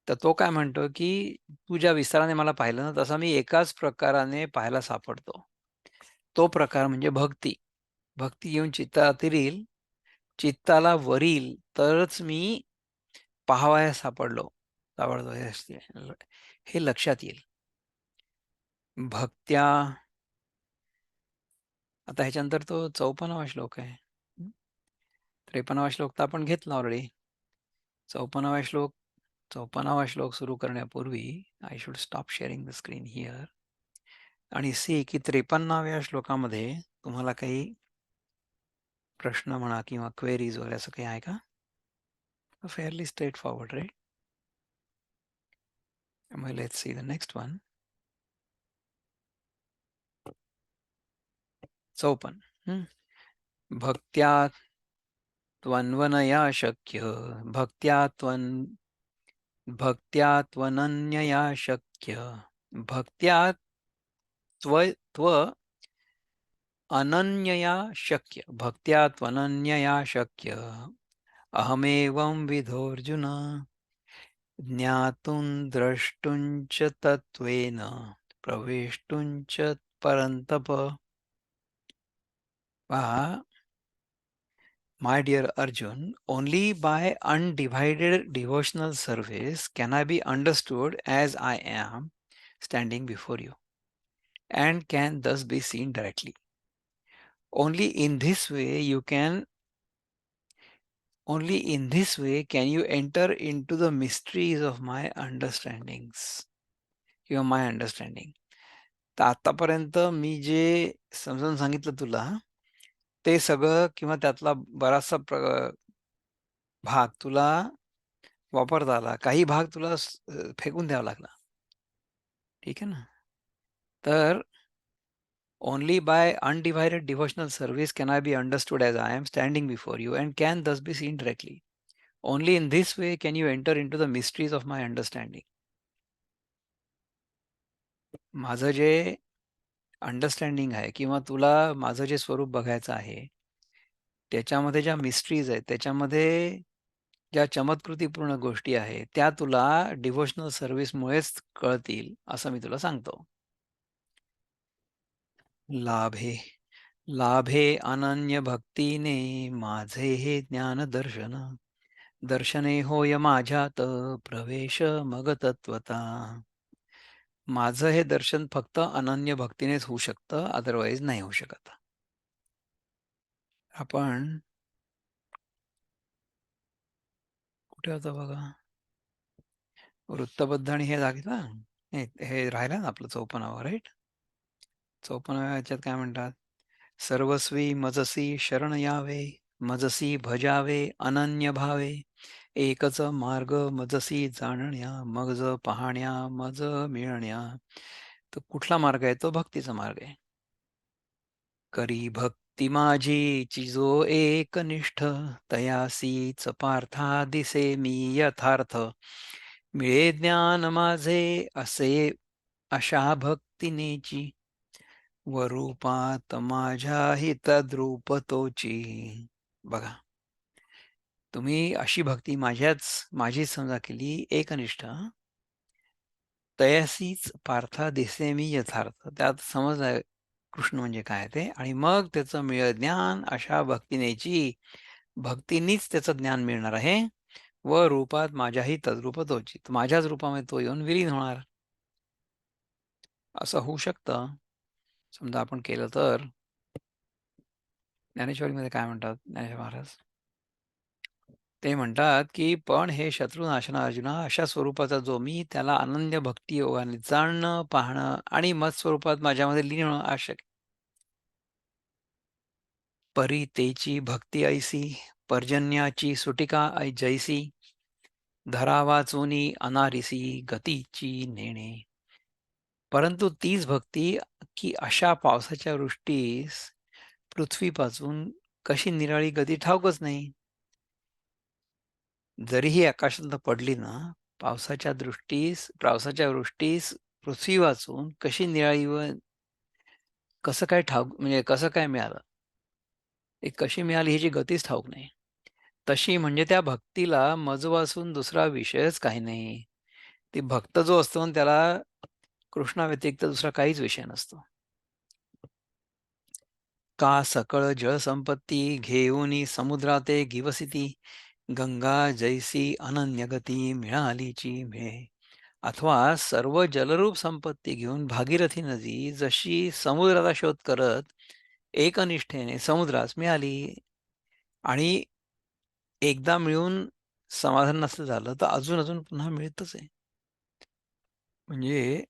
तर तो काय म्हणतो, की "तू ज्या विस्ताराने मला पाहिलं ना, तसा मी एकाच प्रकाराने पाहायला सापडतो." तो प्रकार म्हणजे भक्ती. भक्ती येऊन चित्तातील येईल, चित्ताला वरील तरच मी पाहावयास सापडतो हे लक्षात येईल. भक्त्या आता ह्याच्यानंतर तो 54वा श्लोक आहे. 53वा श्लोक तर आपण घेतला ऑलरेडी. 54वा श्लोक 54वा श्लोक सुरू करण्यापूर्वी I should stop sharing the screen here आणि सी की 53व्या श्लोकामध्ये तुम्हाला काही प्रश्न म्हणा किंवा क्वेरीज वगैरे असं काही आहे का? Fairly straightforward right. Let's see the next one. 54. हं. भक्त्या त्वन्वनया शक्य, भक्त्या भक्त्या त्वनन्यया शक्य, भक्त्या त्व त्व अनन्यया शक्य, भक्त्या त्वनन्यया शक्य, अहमेवं विधोऽर्जुन, ज्ञातुं द्रष्टुं च तत्त्वेन, प्रवेष्टुं च परन्तप. पहा, my dear Arjun, only by undivided devotional service can I be understood as I am standing before you, and can thus be seen directly. Only in this way only in this way can you enter into the mysteries of my understandings किंवा my understanding. तर आतापर्यंत मी जे समजावून सांगितलं तुला, ते सगळं किंवा त्यातला बराचसा भाग तुला वापरता आला. काही भाग तुला फेकून द्यावा लागला. ठीक आहे ना? तर only by undivided devotional service can I be understood as I am standing before you, and can thus be seen directly. Only in this way can you enter into the mysteries of my understanding. माझं जे अंडरस्टँडिंग आहे किंवा तुला माझं जे स्वरूप बघायचं आहे, त्याच्यामध्ये ज्या मिस्ट्रीज आहेत, त्याच्यामध्ये ज्या चमत्कृतीपूर्ण गोष्टी आहेत, त्या तुला डिव्होशनल सर्व्हिसमुळेच कळतील, असं मी तुला सांगतो. लाभे लाभे अनन्य भक्तीने माझे हे ज्ञान दर्शन, दर्शने होय माझ्यात प्रवेश मग तत्वता. माझं हे दर्शन फक्त अनन्य भक्तीनेच होऊ शकतं, अदरवाईज नाही होऊ शकत. आपण कुठे होतो बघा, वृत्तबद्ध आणि हे जागे ना, हे राहिलं ना आपलं 54वा, राईट? 54व्या याच्यात काय म्हणतात? सर्वस्वी मजसी शरण यावे, मजसी भजावे अनन्य भावे, एकच मार्ग मजसी जाणण्या, मग पाहण्या मज मिळण्या. तर कुठला मार्ग आहे? तो भक्तीचा मार्ग आहे. करी भक्ती माझी चिजो एकनिष्ठ, तयासीच पार्था दिसे मी यथार्थ, मिळे ज्ञान माझे असे अशा भक्तिनेची, व रूपात माझ्याही तद्रूप तोची. बघा, तुम्ही अशी भक्ती माझीच समजा केली एकनिष्ठ, तयासीच पार्था दिसे मी यथार्थ. त्यात समजलं कृष्ण म्हणजे काय ते, आणि मग त्याचं मिळ ज्ञान अशा भक्तीनेची, भक्तीनीच त्याचं ज्ञान मिळणार आहे. व रूपात माझ्याही तद्रूप तोची, माझ्याच रूपामध्ये तो येऊन विलीन होणार. असं होऊ शकतं समजा आपण केलं तर. ज्ञानेश्वरीमध्ये काय म्हणतात ज्ञानेश्वर महाराज? ते म्हणतात, की "पण हे शत्रुनाशना अर्जुना, अशा स्वरूपाचा जो मी, त्याला अनन्य भक्ती योगाने जाणणं, पाहणं आणि मत-स्वरूपात माझ्यामध्ये लीन होणं आवश्यक आहे. परी तेची भक्ती ऐसी, पर्जन्याची सुटिका जैसी, धरा वाचुनी अनारिसी गतीची नेणे." परंतु तीच भक्ती की अशा पावसाच्या वृष्टीस पृथ्वीपासून कशी निराळी गती ठाऊकच नाही. जरीही आकाशातनं पडली ना, पावसाच्या वृष्टीस पृथ्वी वाचून कशी निराळी व कसं काय ठाऊक, म्हणजे कसं काय मिळालं? ती कशी मिळाली ह्याची गतीच ठाऊक नाही. तशी म्हणजे त्या भक्तीला मज वाचून दुसरा विषयच काही नाही. ती भक्त जो असतो ना, त्याला कृष्णाव्यतिरिक्त दुसरा काहीच विषय नसतो. का सकळ जळसंपत्ती घेऊनी समुद्राते गिवसिती, गंगा जैसी अनन्य गती मिळालीची मिळे. अथवा सर्व जलरूप संपत्ती घेऊन भागीरथी नदी जशी समुद्राचा शोध करत एकनिष्ठेने समुद्रास मिळाली, आणि एकदा मिळून समाधान नसलं झालं तर अजून अजून पुन्हा मिळतच आहे. म्हणजे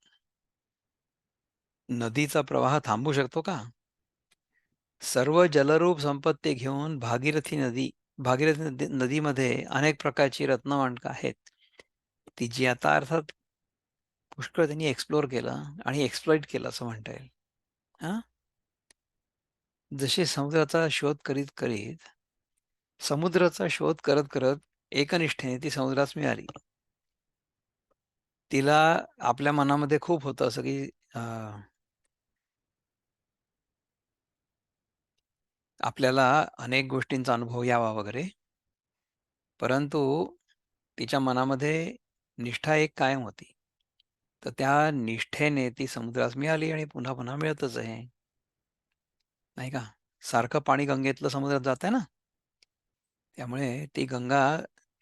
नदीचा प्रवाह थांबू शकतो का? सर्व जलरूप संपत्ती घेऊन भागीरथी नदीमध्ये अनेक प्रकारची रत्नमाणकं आहेत. ती जी आता अर्थात पुष्कळ त्यांनी एक्सप्लोर केलं आणि एक्सप्लॉइट केलं असं म्हणता येईल. हां? जसे समुद्राचा शोध करीत करीत समुद्राचा शोध करत करत एकनिष्ठेने ती समुद्रास मिळाली. तिला आपल्या मनामध्ये खूप होतं असं की अ, आपल्याला अनेक गोष्टींचा अनुभव यावा वगैरे. परंतु तिच्या मनामध्ये निष्ठा एक कायम होती. तर त्या निष्ठेने ती समुद्रास मिळाली आणि पुन्हा पुन्हा मिळतच आहे, नाही का? सारखं पाणी गंगेतलं समुद्रात जातंय ना, त्यामुळे ती गंगा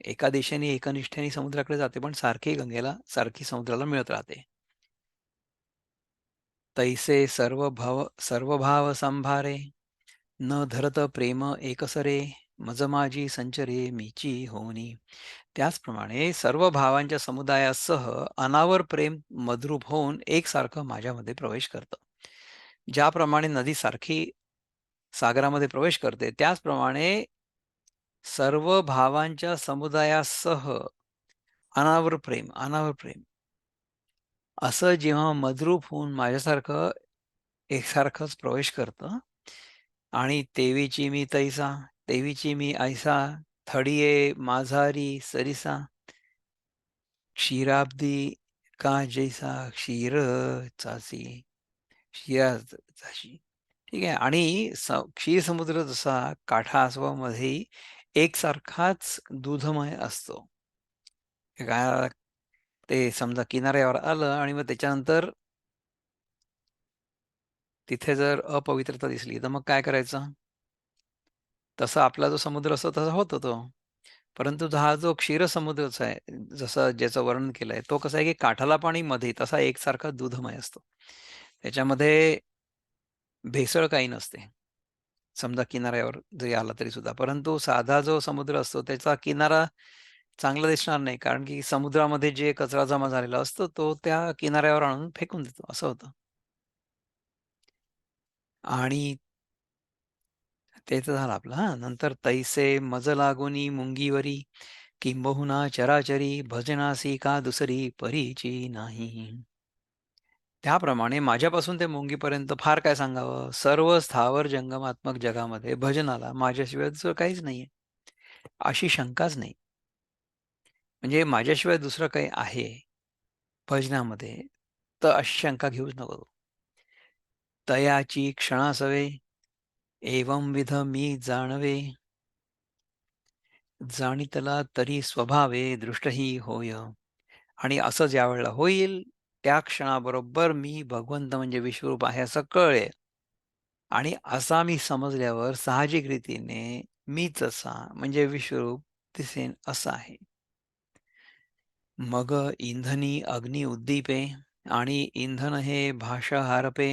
एका दिशेने एका निष्ठेने समुद्राकडे जाते, पण सारखी गंगेला सारखी समुद्राला मिळत राहते. तैसे सर्व भाव संभारे, न धरत प्रेम एकसरे, मज माझी संचरे मीची होनी. त्याचप्रमाणे सर्व भावांच्या समुदायासह अनावर प्रेम मद्रूप होऊन एकसारखं माझ्यामध्ये प्रवेश करतं. ज्याप्रमाणे नदी सारखी सागरामध्ये प्रवेश करते, त्याचप्रमाणे सर्व भावांच्या समुदायासह अनावर प्रेम असं जेव्हा मद्रूप होऊन माझ्यासारखं एकसारखंच प्रवेश करतं आणि तेवीची मी तैसा, तेवीची मी ऐसा, थडिये माझारी सरिसा, क्षीराब्दी का जैसा क्षीर चासी, क्षीराची. ठीक आहे. आणि क्षीरसमुद्र जसा काठासोबामध्येही एकसारखाच दूधमय असतो. हे काय ते समजा किनाऱ्यावर आलं आणि मग त्याच्यानंतर तिथे जर अपवित्रता दिसली, तर मग काय करायचं? तसा आपला जो समुद्र असतो तसा होतो तो. परंतु हा जो क्षीरसमुद्रचा आहे, जसं ज्याचं वर्णन केलंय, तो कसा आहे की काठाला पाणी मध्ये तसा एकसारखा दूधमय असतो. त्याच्यामध्ये भेसळ काही नसते. समजा किनाऱ्यावर जरी आला तरी सुद्धा. परंतु साधा जो समुद्र असतो त्याचा किनारा चांगला दिसणार नाही. कारण की समुद्रामध्ये जे कचरा जमा झालेला असतो, तो त्या किनाऱ्यावर आणून फेकून देतो, असं होतं. आणि ते तर झालं आपलं हां. नंतर तैसे मज लागोनी मुंगीवरी, किंबहुना चराचरी भजनासी का दुसरी परीची नाही. त्याप्रमाणे माझ्यापासून ते मुंगीपर्यंत फार काय सांगावं? सर्व स्थावर जंगमात्मक जगामध्ये भजनाला माझ्याशिवाय दुसरं काहीच नाहीये. अशी शंकाच नाही. म्हणजे माझ्याशिवाय दुसरं काही आहे भजनामध्ये, तर अशी शंका घेऊच नको. तयाची क्षणासवे, एवंविध मी जाणवे, जाणितला तरी स्वभावे दृष्टही होय. आणि असं ज्यावेळेला होईल, त्या क्षणाबरोबर मी भगवंत म्हणजे विश्वरूप आहे असं कळेल. आणि असा मी समजल्यावर साहजिक रीतीने मीच असा म्हणजे विश्वरूप दिसेन असं आहे. मग इंधनी अग्नी उद्दीपे आणि इंधन हे भाषा हारपे,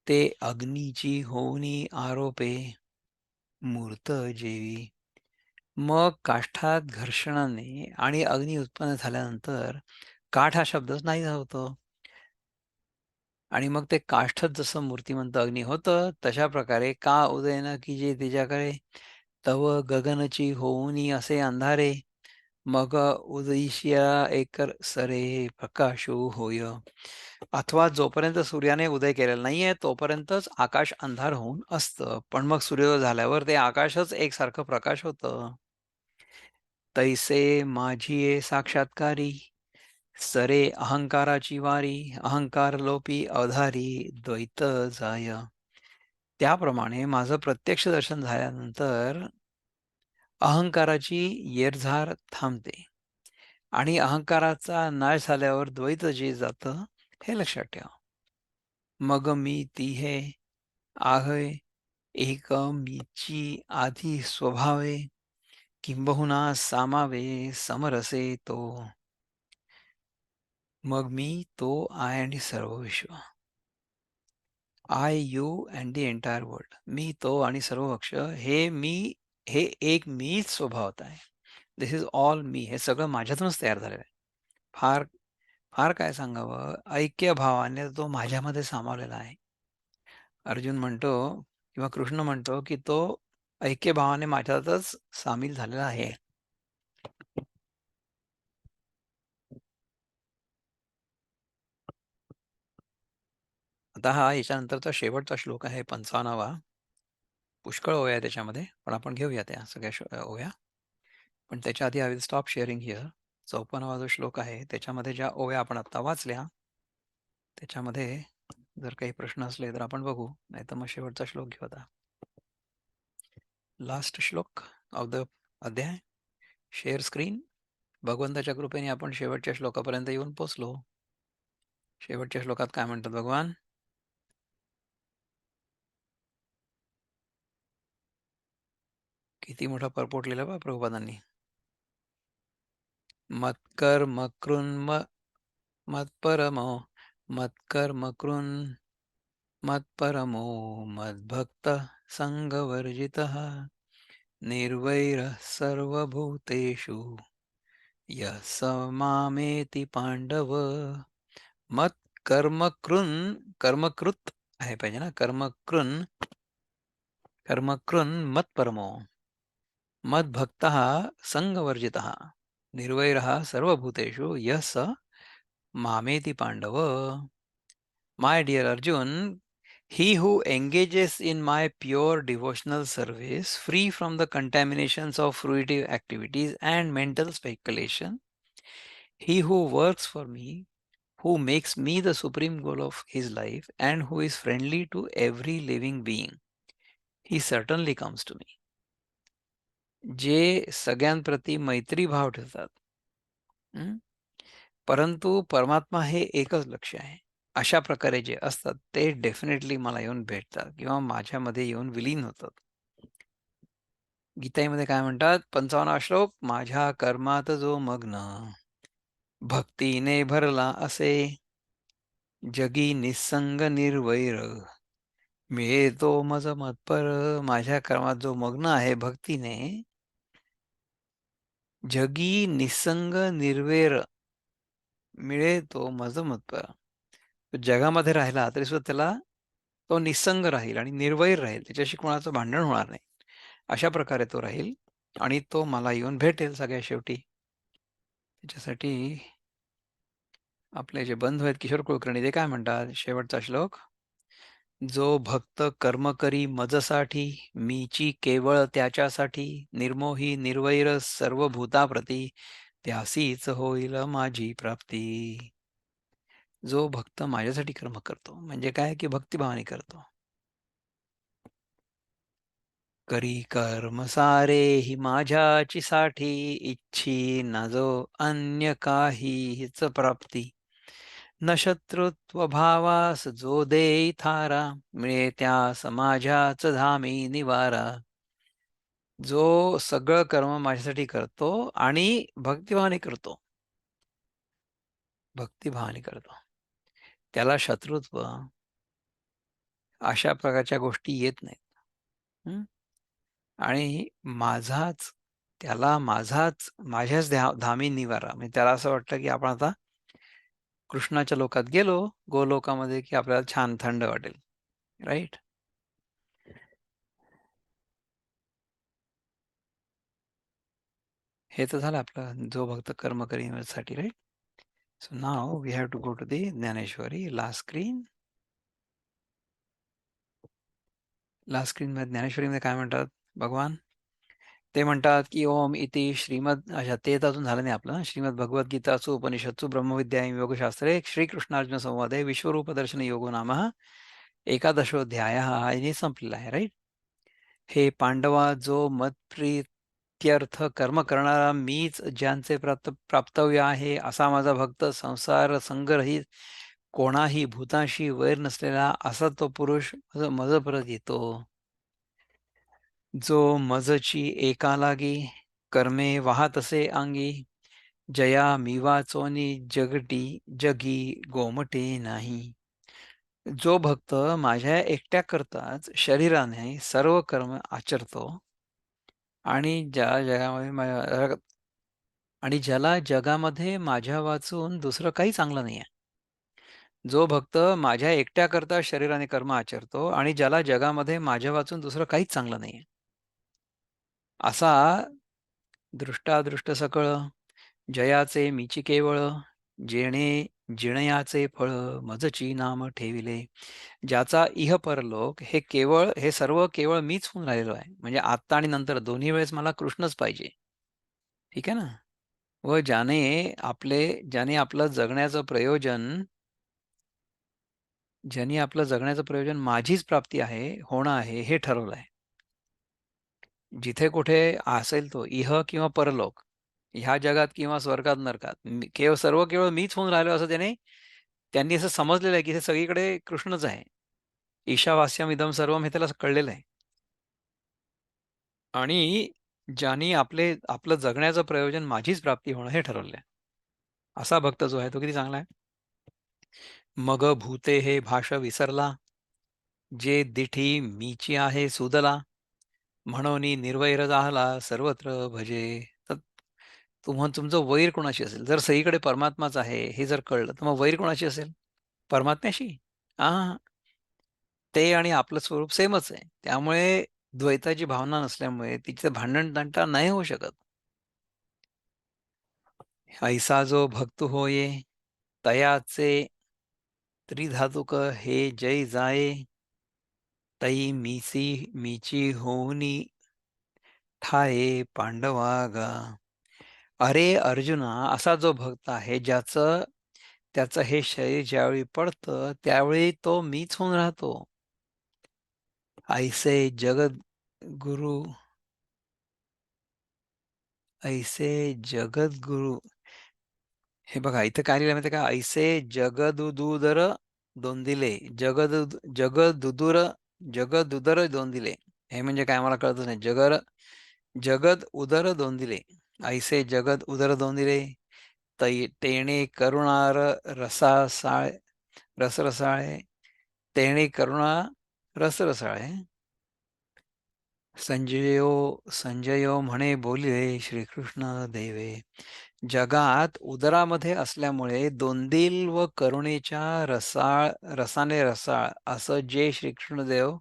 ते अग्नीची होऊनी आरोपे, मूर्त जेवी. मग काष्ठात घर्षणाने आणि अग्नी उत्पन्न झाल्यानंतर काठ हा शब्दच नाहीसा होतो. आणि मग ते काष्ठच जसं मूर्तिमंत अग्नी होतं, तशा प्रकारे का उदयन की जे तिच्याकडे तव गगनची होऊनी असे अंधारे, मग उदयिष्या एकर सरे प्रकाशो होय. अथवा जोपर्यंत सूर्याने उदय केलेला नाहीये, तोपर्यंतच आकाश अंधार होऊन असतं. पण मग सूर्योदय झाल्यावर ते आकाशच एकसारखं प्रकाश होतं. तैसे माझिये साक्षात्कारी, सरे अहंकाराची वारी, अहंकार लोपी अवधारी द्वैत जाय. त्याप्रमाणे माझं प्रत्यक्ष दर्शन झाल्यानंतर अहंकाराची येरझार थांबते आणि अहंकाराचा नाश झाल्यावर द्वैत जे जातं हे लक्षात ठेवा. मग मी तिहे आहे एक मीची आधी स्वभावे, किंबहुना सामावे समरसे तो. मग मी तो आहे आणि सर्व विश्व. I, you and the entire world. मी, तो आणि सर्व वृक्ष हे एक मीच स्वभावत आहे. This is all me. हे सगळं माझ्यातूनच तयार झालेलं आहे. फार फार काय सांगावं? ऐक्य भावाने तो माझ्यामध्ये सामावलेला आहे. अर्जुन म्हणतो किंवा कृष्ण म्हणतो, की तो ऐक्य भावाने माझ्यातच सामील झालेला आहे. आता हा याच्यानंतरचा शेवटचा श्लोक आहे 55वा. पुष्कळ ओव्या आहे त्याच्यामध्ये, पण आपण घेऊया त्या सगळ्या ओव्या. पण त्याच्या आधी I will stop sharing here. 54वा जो श्लोक आहे त्याच्यामध्ये ज्या ओव्या आपण आत्ता वाचल्या, त्याच्यामध्ये जर काही प्रश्न असले तर आपण बघू, नाहीतर मग शेवटचा श्लोक घेऊ आता. लास्ट श्लोक ऑफ द अध्याय. Share screen. भगवंताच्या कृपेने आपण शेवटच्या श्लोकापर्यंत येऊन पोचलो. शेवटच्या श्लोकात काय म्हणतात भगवान? किती मोठा परपोट लिहिला बा प्रभुपादांनी. मत्कर्म कृन्म मत्परमो मत्कर्म कृन् मत्परमो मद्भक्त संगवर्जितः निर्वैरः सर्वभूतेषु यः स मामेति पांडव. मत्कर्मकृन् कर्मकृत आहे पाहिजे ना, कर्मकृन् मत्परमो मद्भक्तः संगवर्जितः निर्वैरः सर्वभूतेषु यः स मामेति Pandav. My dear Arjun, he who engages in my pure devotional service, free from the contaminations of fruitive activities and mental speculation, he who works for me, who makes me the supreme goal of his life, and who is friendly to every living being, he certainly comes to me. जे सगळ्यांप्रती मैत्री भाव ठेवतात, परंतु परमात्मा हे एकच लक्ष्य आहे, अशा प्रकारे जे असतात ते डेफिनेटली मला येऊन भेटतात किंवा माझ्यामध्ये येऊन विलीन होतात. गीताईमध्ये काय म्हणतात? 55वा श्लोक. माझ्या कर्मात जो मग्न भक्तीने भरला असे, जगी निस्संग निर्वैर मिळे तो मज मत्पर. माझ्या कर्मात जो मग्न आहे भक्तीने, जगी निस्संग निर्वैर मिळे तो मज मत्पर. तो जगामध्ये राहिला तरी सुद्धा त्याला तो निस्संग राहील आणि निर्वैर राहील. त्याच्याशी कोणाचं भांडण होणार नाही. अशा प्रकारे तो राहील आणि तो मला येऊन भेटेल सगळ्या शेवटी. त्याच्यासाठी आपले जे बंधू आहेत किशोर कुलकर्णी, ते काय म्हणतात शेवटचा श्लोक. जो भक्त कर्म करी मजसाठी, मीची केवळ त्याच्यासाठी, निर्मोही निर्वैर सर्व भूताप्रती, त्यासीच होईल माझी प्राप्ती. जो भक्त माझ्यासाठी कर्म करतो म्हणजे काय की भक्तिभावाने करतो. करी कर्म सारे ही माझ्याची साठी, इच्छी न जो अन्य काहीच प्राप्ती. न शत्रुत्व भावास जो देई थारा, मिळे त्यास माझ्याच धामी निवारा. जो सगळं कर्म माझ्यासाठी करतो आणि भक्तिभावाने करतो, भक्तिभावाने करतो, त्याला शत्रुत्व अशा प्रकारच्या गोष्टी येत नाहीत. आणि माझ्याच धामी निवारा. म्हणजे त्याला असं वाटतं की आपण आता कृष्णाच्या लोकात गेलो, गोलोकामध्ये, की आपल्याला छान थंड वाटेल. राईट. हे तर झालं आपलं जो भक्त कर्म करीसाठी. Right. So now we have to go to the Dnyaneshwari. Last screen. Last स्क्रीनमध्ये ज्ञानेश्वरीमध्ये काय म्हणतात भगवान? ते म्हणतात की ओम इति श्रीमद, अच्छा ते तर अजून झालं नाही आपलं. श्रीमद भगवद्गीतासु उपनिषत्सु ब्रह्मविद्यायां योगशास्त्रे श्रीकृष्णार्जुन संवादे विश्वरूप दर्शन योगो नाम एकादशोध्याय हा इथे संपलेला आहे. राईट. हे पांडवा, जो मत्प्रीत्यर्थ कर्म करणारा मीच, ज्यांचे प्राप्तव्य आहे असा माझा भक्त, संसार संगरहित, कोणाही भूताशी वैर नसलेला असा तो पुरुष मज परत येतो. जो मजची एका लागी, कर्मे वाहत असे अंगी, जया मी वाचोनी जगी गोमटे नाही. जो भक्त माझ्या एकट्या करताच शरीराने सर्व कर्म आचरतो आणि ज्याला जगामध्ये माझ्या वाचून दुसरं काही चांगलं नाही आहे. जो भक्त माझ्या एकट्या करता शरीराने कर्म आचरतो आणि ज्याला जगामध्ये माझ्या वाचून दुसरं काहीच चांगलं नाही आहे, असा दृष्टादृष्ट सकळ, जयाचे मीची केवळ, जेणे जिणयाचे फळ मजची नाम ठेविले. ज्याचा इह परलोक हे सर्व केवळ मीच होऊन राहिलेलो आहे. म्हणजे आत्ता आणि नंतर दोन्ही वेळेस मला कृष्णच पाहिजे. ठीक आहे ना? व ज्याने आपलं जगण्याचं प्रयोजन माझीच प्राप्ती आहे, होणं आहे, हे ठरवलं आहे. जिथे कुठे असेल तो इह किंवा परलोक, ह्या जगात किंवा स्वर्गात नरकात, केवळ मीच होऊन राहिलो असं त्यांनी असं समजलेलं आहे, की हे सगळीकडे कृष्णच आहे. ईशावास्यम इदं सर्वम हे त्याला कळलेलं आहे. आणि ज्यांनी आपलं जगण्याचं प्रयोजन माझीच प्राप्ती होणं हे ठरवलं आहे. असा भक्त जो आहे तो किती चांगला आहे. मग भूते हे भाष विसरला, जे दिठी मीची आहे सुदला, म्हणोनी निर्वैर झाला सर्वत्र भजे. तर तुमचं वैर कोणाशी असेल? जर सगळीकडे परमात्माच आहे हे जर कळलं, तर मग वैर कोणाशी असेल? परमात्म्याशी? हां, ते आणि आपलं स्वरूप सेमच आहे. त्यामुळे द्वैताची भावना नसल्यामुळे तिचं भांडण-तंटा नाही होऊ शकत. ऐसा जो भक्त होये, तयाचे त्रिधातुक हे जय जाये, तै मीची होऊनी ठाये पांडवागा. अरे अर्जुना, असा जो भक्त आहे त्याचं हे शरीर ज्यावेळी पडतं, त्यावेळी तो मीच होऊन राहतो. ऐसे जगद्गुरु ऐसे जगद्गुरु हे बघा इथं काय लिहिलं माहिती का? ऐसे जगदुदुदर दोंदिले, जगदुदुर जगदुदर दोंदिले. हे म्हणजे काय मला कळतच नाही. जगद उदर दोंदिले. ऐसे जगद उदर दोंदिले, तेणे करुणार रसासाळ रसरसाळे, तेणे करुणा रसरसाळे. संजयो म्हणे बोलिले श्रीकृष्ण देवे. जगात उदरामध्ये असल्यामुळे दोंदिल व करुणेच्या रसाने रसाळ असं जे श्रीकृष्णदेव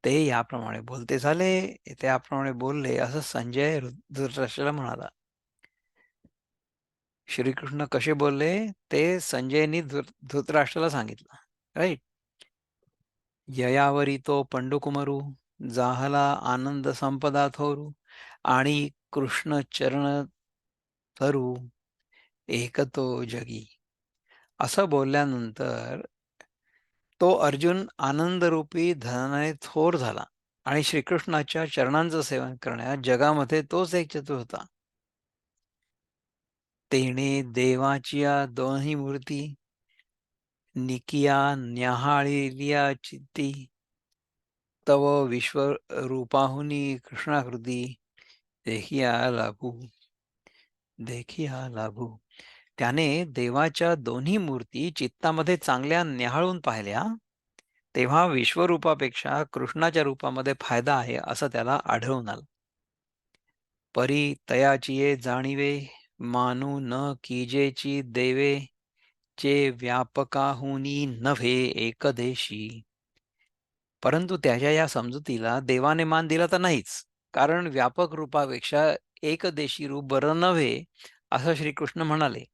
ते याप्रमाणे बोलते झाले, ते याप्रमाणे बोलले असं संजय धृतराष्ट्राला म्हणाला. श्रीकृष्ण कसे बोलले ते संजयनी धृतराष्ट्राला सांगितलं. राईट. ययावरी तो पंडुकुमरू, जाहला आनंद संपदा थोरू, आणि कृष्ण चरण थरू एकतो जगी. असं बोलल्यानंतर तो अर्जुन आनंदरूपी धनाने थोर झाला आणि श्रीकृष्णाच्या चरणांचं सेवन करण्यात जगामध्ये तोच एक चतुर होता. तेणे देवाचिया दोन्ही मूर्ती, निकिया न्याहाळिलिया चित्ती, तव विश्वरूपाहुनी कृष्णाकृती, देखिया लाभू देखिया लाभू. त्याने देवाच्या दोन्ही मूर्ती चित्तामध्ये चांगल्या न्याहाळून पाहिल्या, तेव्हा विश्वरूपापेक्षा कृष्णाच्या रूपामध्ये फायदा आहे असं त्याला आढळून आलं. परी तयाचिये जाणीवे, मानू न कीजेची देवे, जे व्यापकाहुनी नव्हे एकदेशी. परंतु त्याच्या या समजुतीला देवाने मान दिला तर नाहीच, कारण व्यापक रूपापेक्षा एकदेशी रूप बरं नव्हे असं श्रीकृष्ण म्हणाले.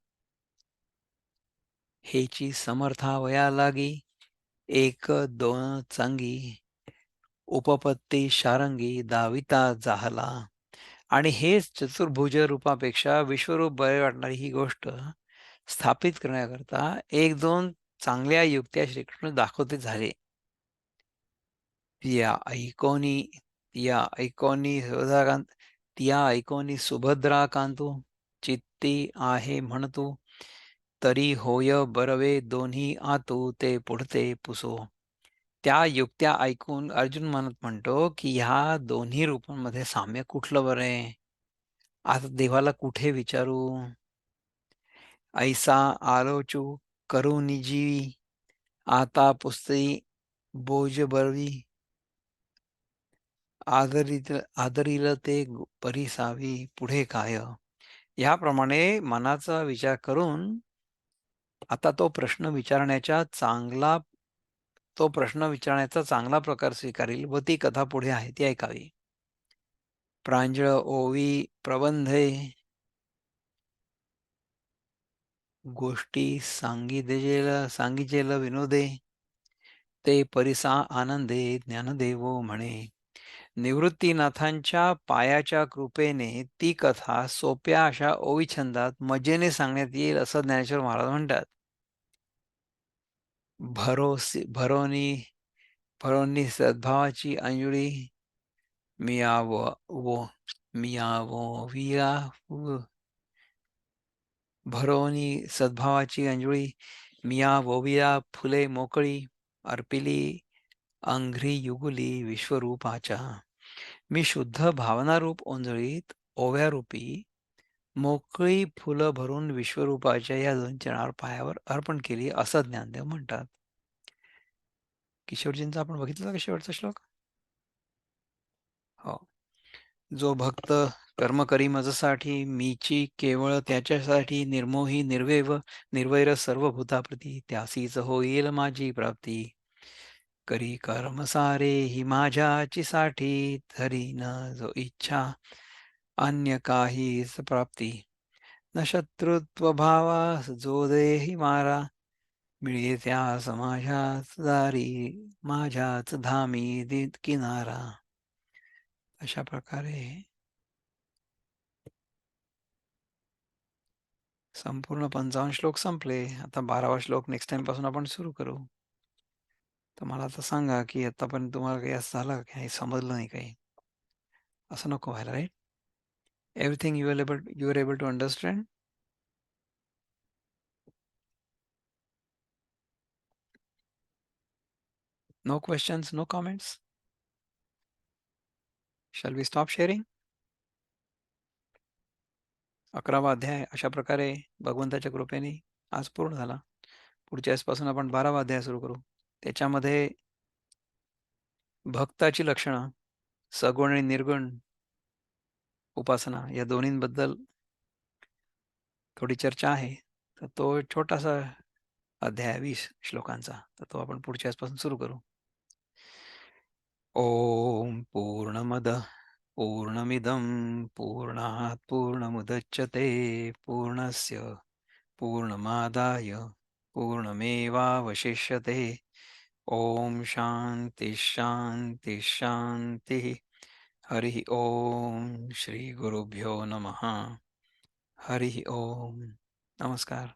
हेची समर्थावया लागी, एक दोन चांगी, उपपत्ती शारंगी दाविता जाहला. आणि हेच चतुर्भुज रूपापेक्षा विश्वरूप बरे वाटणारी ही गोष्ट स्थापित करण्याकरता एक दोन चांगल्या युक्त्या श्रीकृष्ण दाखवते झाले. या ऐकोनी या ऐकोनी सुधाकांत त्या ऐकोनी सुभद्राकांतू, चित्ती आहे म्हणतू, तरी होय बरवे दोन्ही आतू ते पुढते पुसो. त्या युक्त्या ऐकून अर्जुन म्हणतो, की ह्या दोन्ही रूपांमध्ये साम्य कुठलं बरं आहे? आता देवाला कुठे विचारू? ऐसा आलोचू करू निजीवी, आता पुसती बोज बरवी, आदरिल ते परिसावी पुढे काय. याप्रमाणे मनाचा विचार करून आता तो प्रश्न विचारण्याचा चांगला प्रकार स्वीकारेल व ती कथा पुढे आहे ती ऐकावी. प्रांजळ ओवी प्रबंधे गोष्टी सांगिजेल विनोदे, ते परिसा आनंदे ज्ञानदेवो म्हणे. निवृत्तीनाथांच्या पायाच्या कृपेने ती कथा सोप्या अशा ओवीछंदात मजेने सांगण्यात येईल असं ज्ञानेश्वर महाराज म्हणतात. भरोनी भरोनी सद्भावाची अंजुळी मियावो वो मियावो विया भरोनी सद्भावाची अंजुळी मिया वोविया फुले मोकळी अर्पिली अंघ्री युगुली विश्वरूपाच्या. मी शुद्ध भावनारूप ओंजळीत ओव्यारूपी मोकळी फुलं भरून विश्वरूपाच्या या दोन चरणावर पायावर अर्पण केली असं ज्ञानदेव म्हणतात. किशोरजींचा आपण बघितला का शेवटचा श्लोक? हो. जो भक्त कर्म करी मजसाठी मीची केवळ त्याच्यासाठी निर्मोही निर्वैर सर्व भूताप्रती त्यासीच होईल माझी प्राप्ती. करी कर्म सारे ही माझ्याची साठी धरी न जो इच्छा अन्य काहीच प्राप्ती. न शत्रुत्व भावास जो देही मारा मिळे त्या समाजाच दारी माझ्याच धामी किनारा. अशा प्रकारे संपूर्ण 55 श्लोक संपले. आता 12वा श्लोक नेक्स्ट टाइम पासून आपण सुरू करू. तर मला आता सांगा की आतापर्यंत तुम्हाला काही असं झालं काही समजलं नाही काही? असं नको व्हायला, right? Everything you are able to understand? No questions, no comments? Shall we stop sharing? 11वा अध्याय अशा प्रकारे भगवंताच्या कृपेने आज पूर्ण झाला. पुढच्या वेळेसपासून आपण 12वा अध्याय सुरू करू. त्याच्यामध्ये भक्ताची लक्षणं, सगुण आणि निर्गुण उपासना या दोन्हींबद्दल थोडी चर्चा आहे. तर तो एक छोटासा अध्याय 20 श्लोकांचा. तर तो आपण पुढच्या वेळेसपासून सुरू करू. ओम पूर्णमद पूर्णमिदं पूर्णात् पूर्णमुदच्यते पूर्णस्य पूर्णमादाय पूर्णमेवावशिष्यते. ओम शांती शांती शांती. हरि ओम. श्री गुरुभ्यो नमः. हरि ओम. नमस्कार.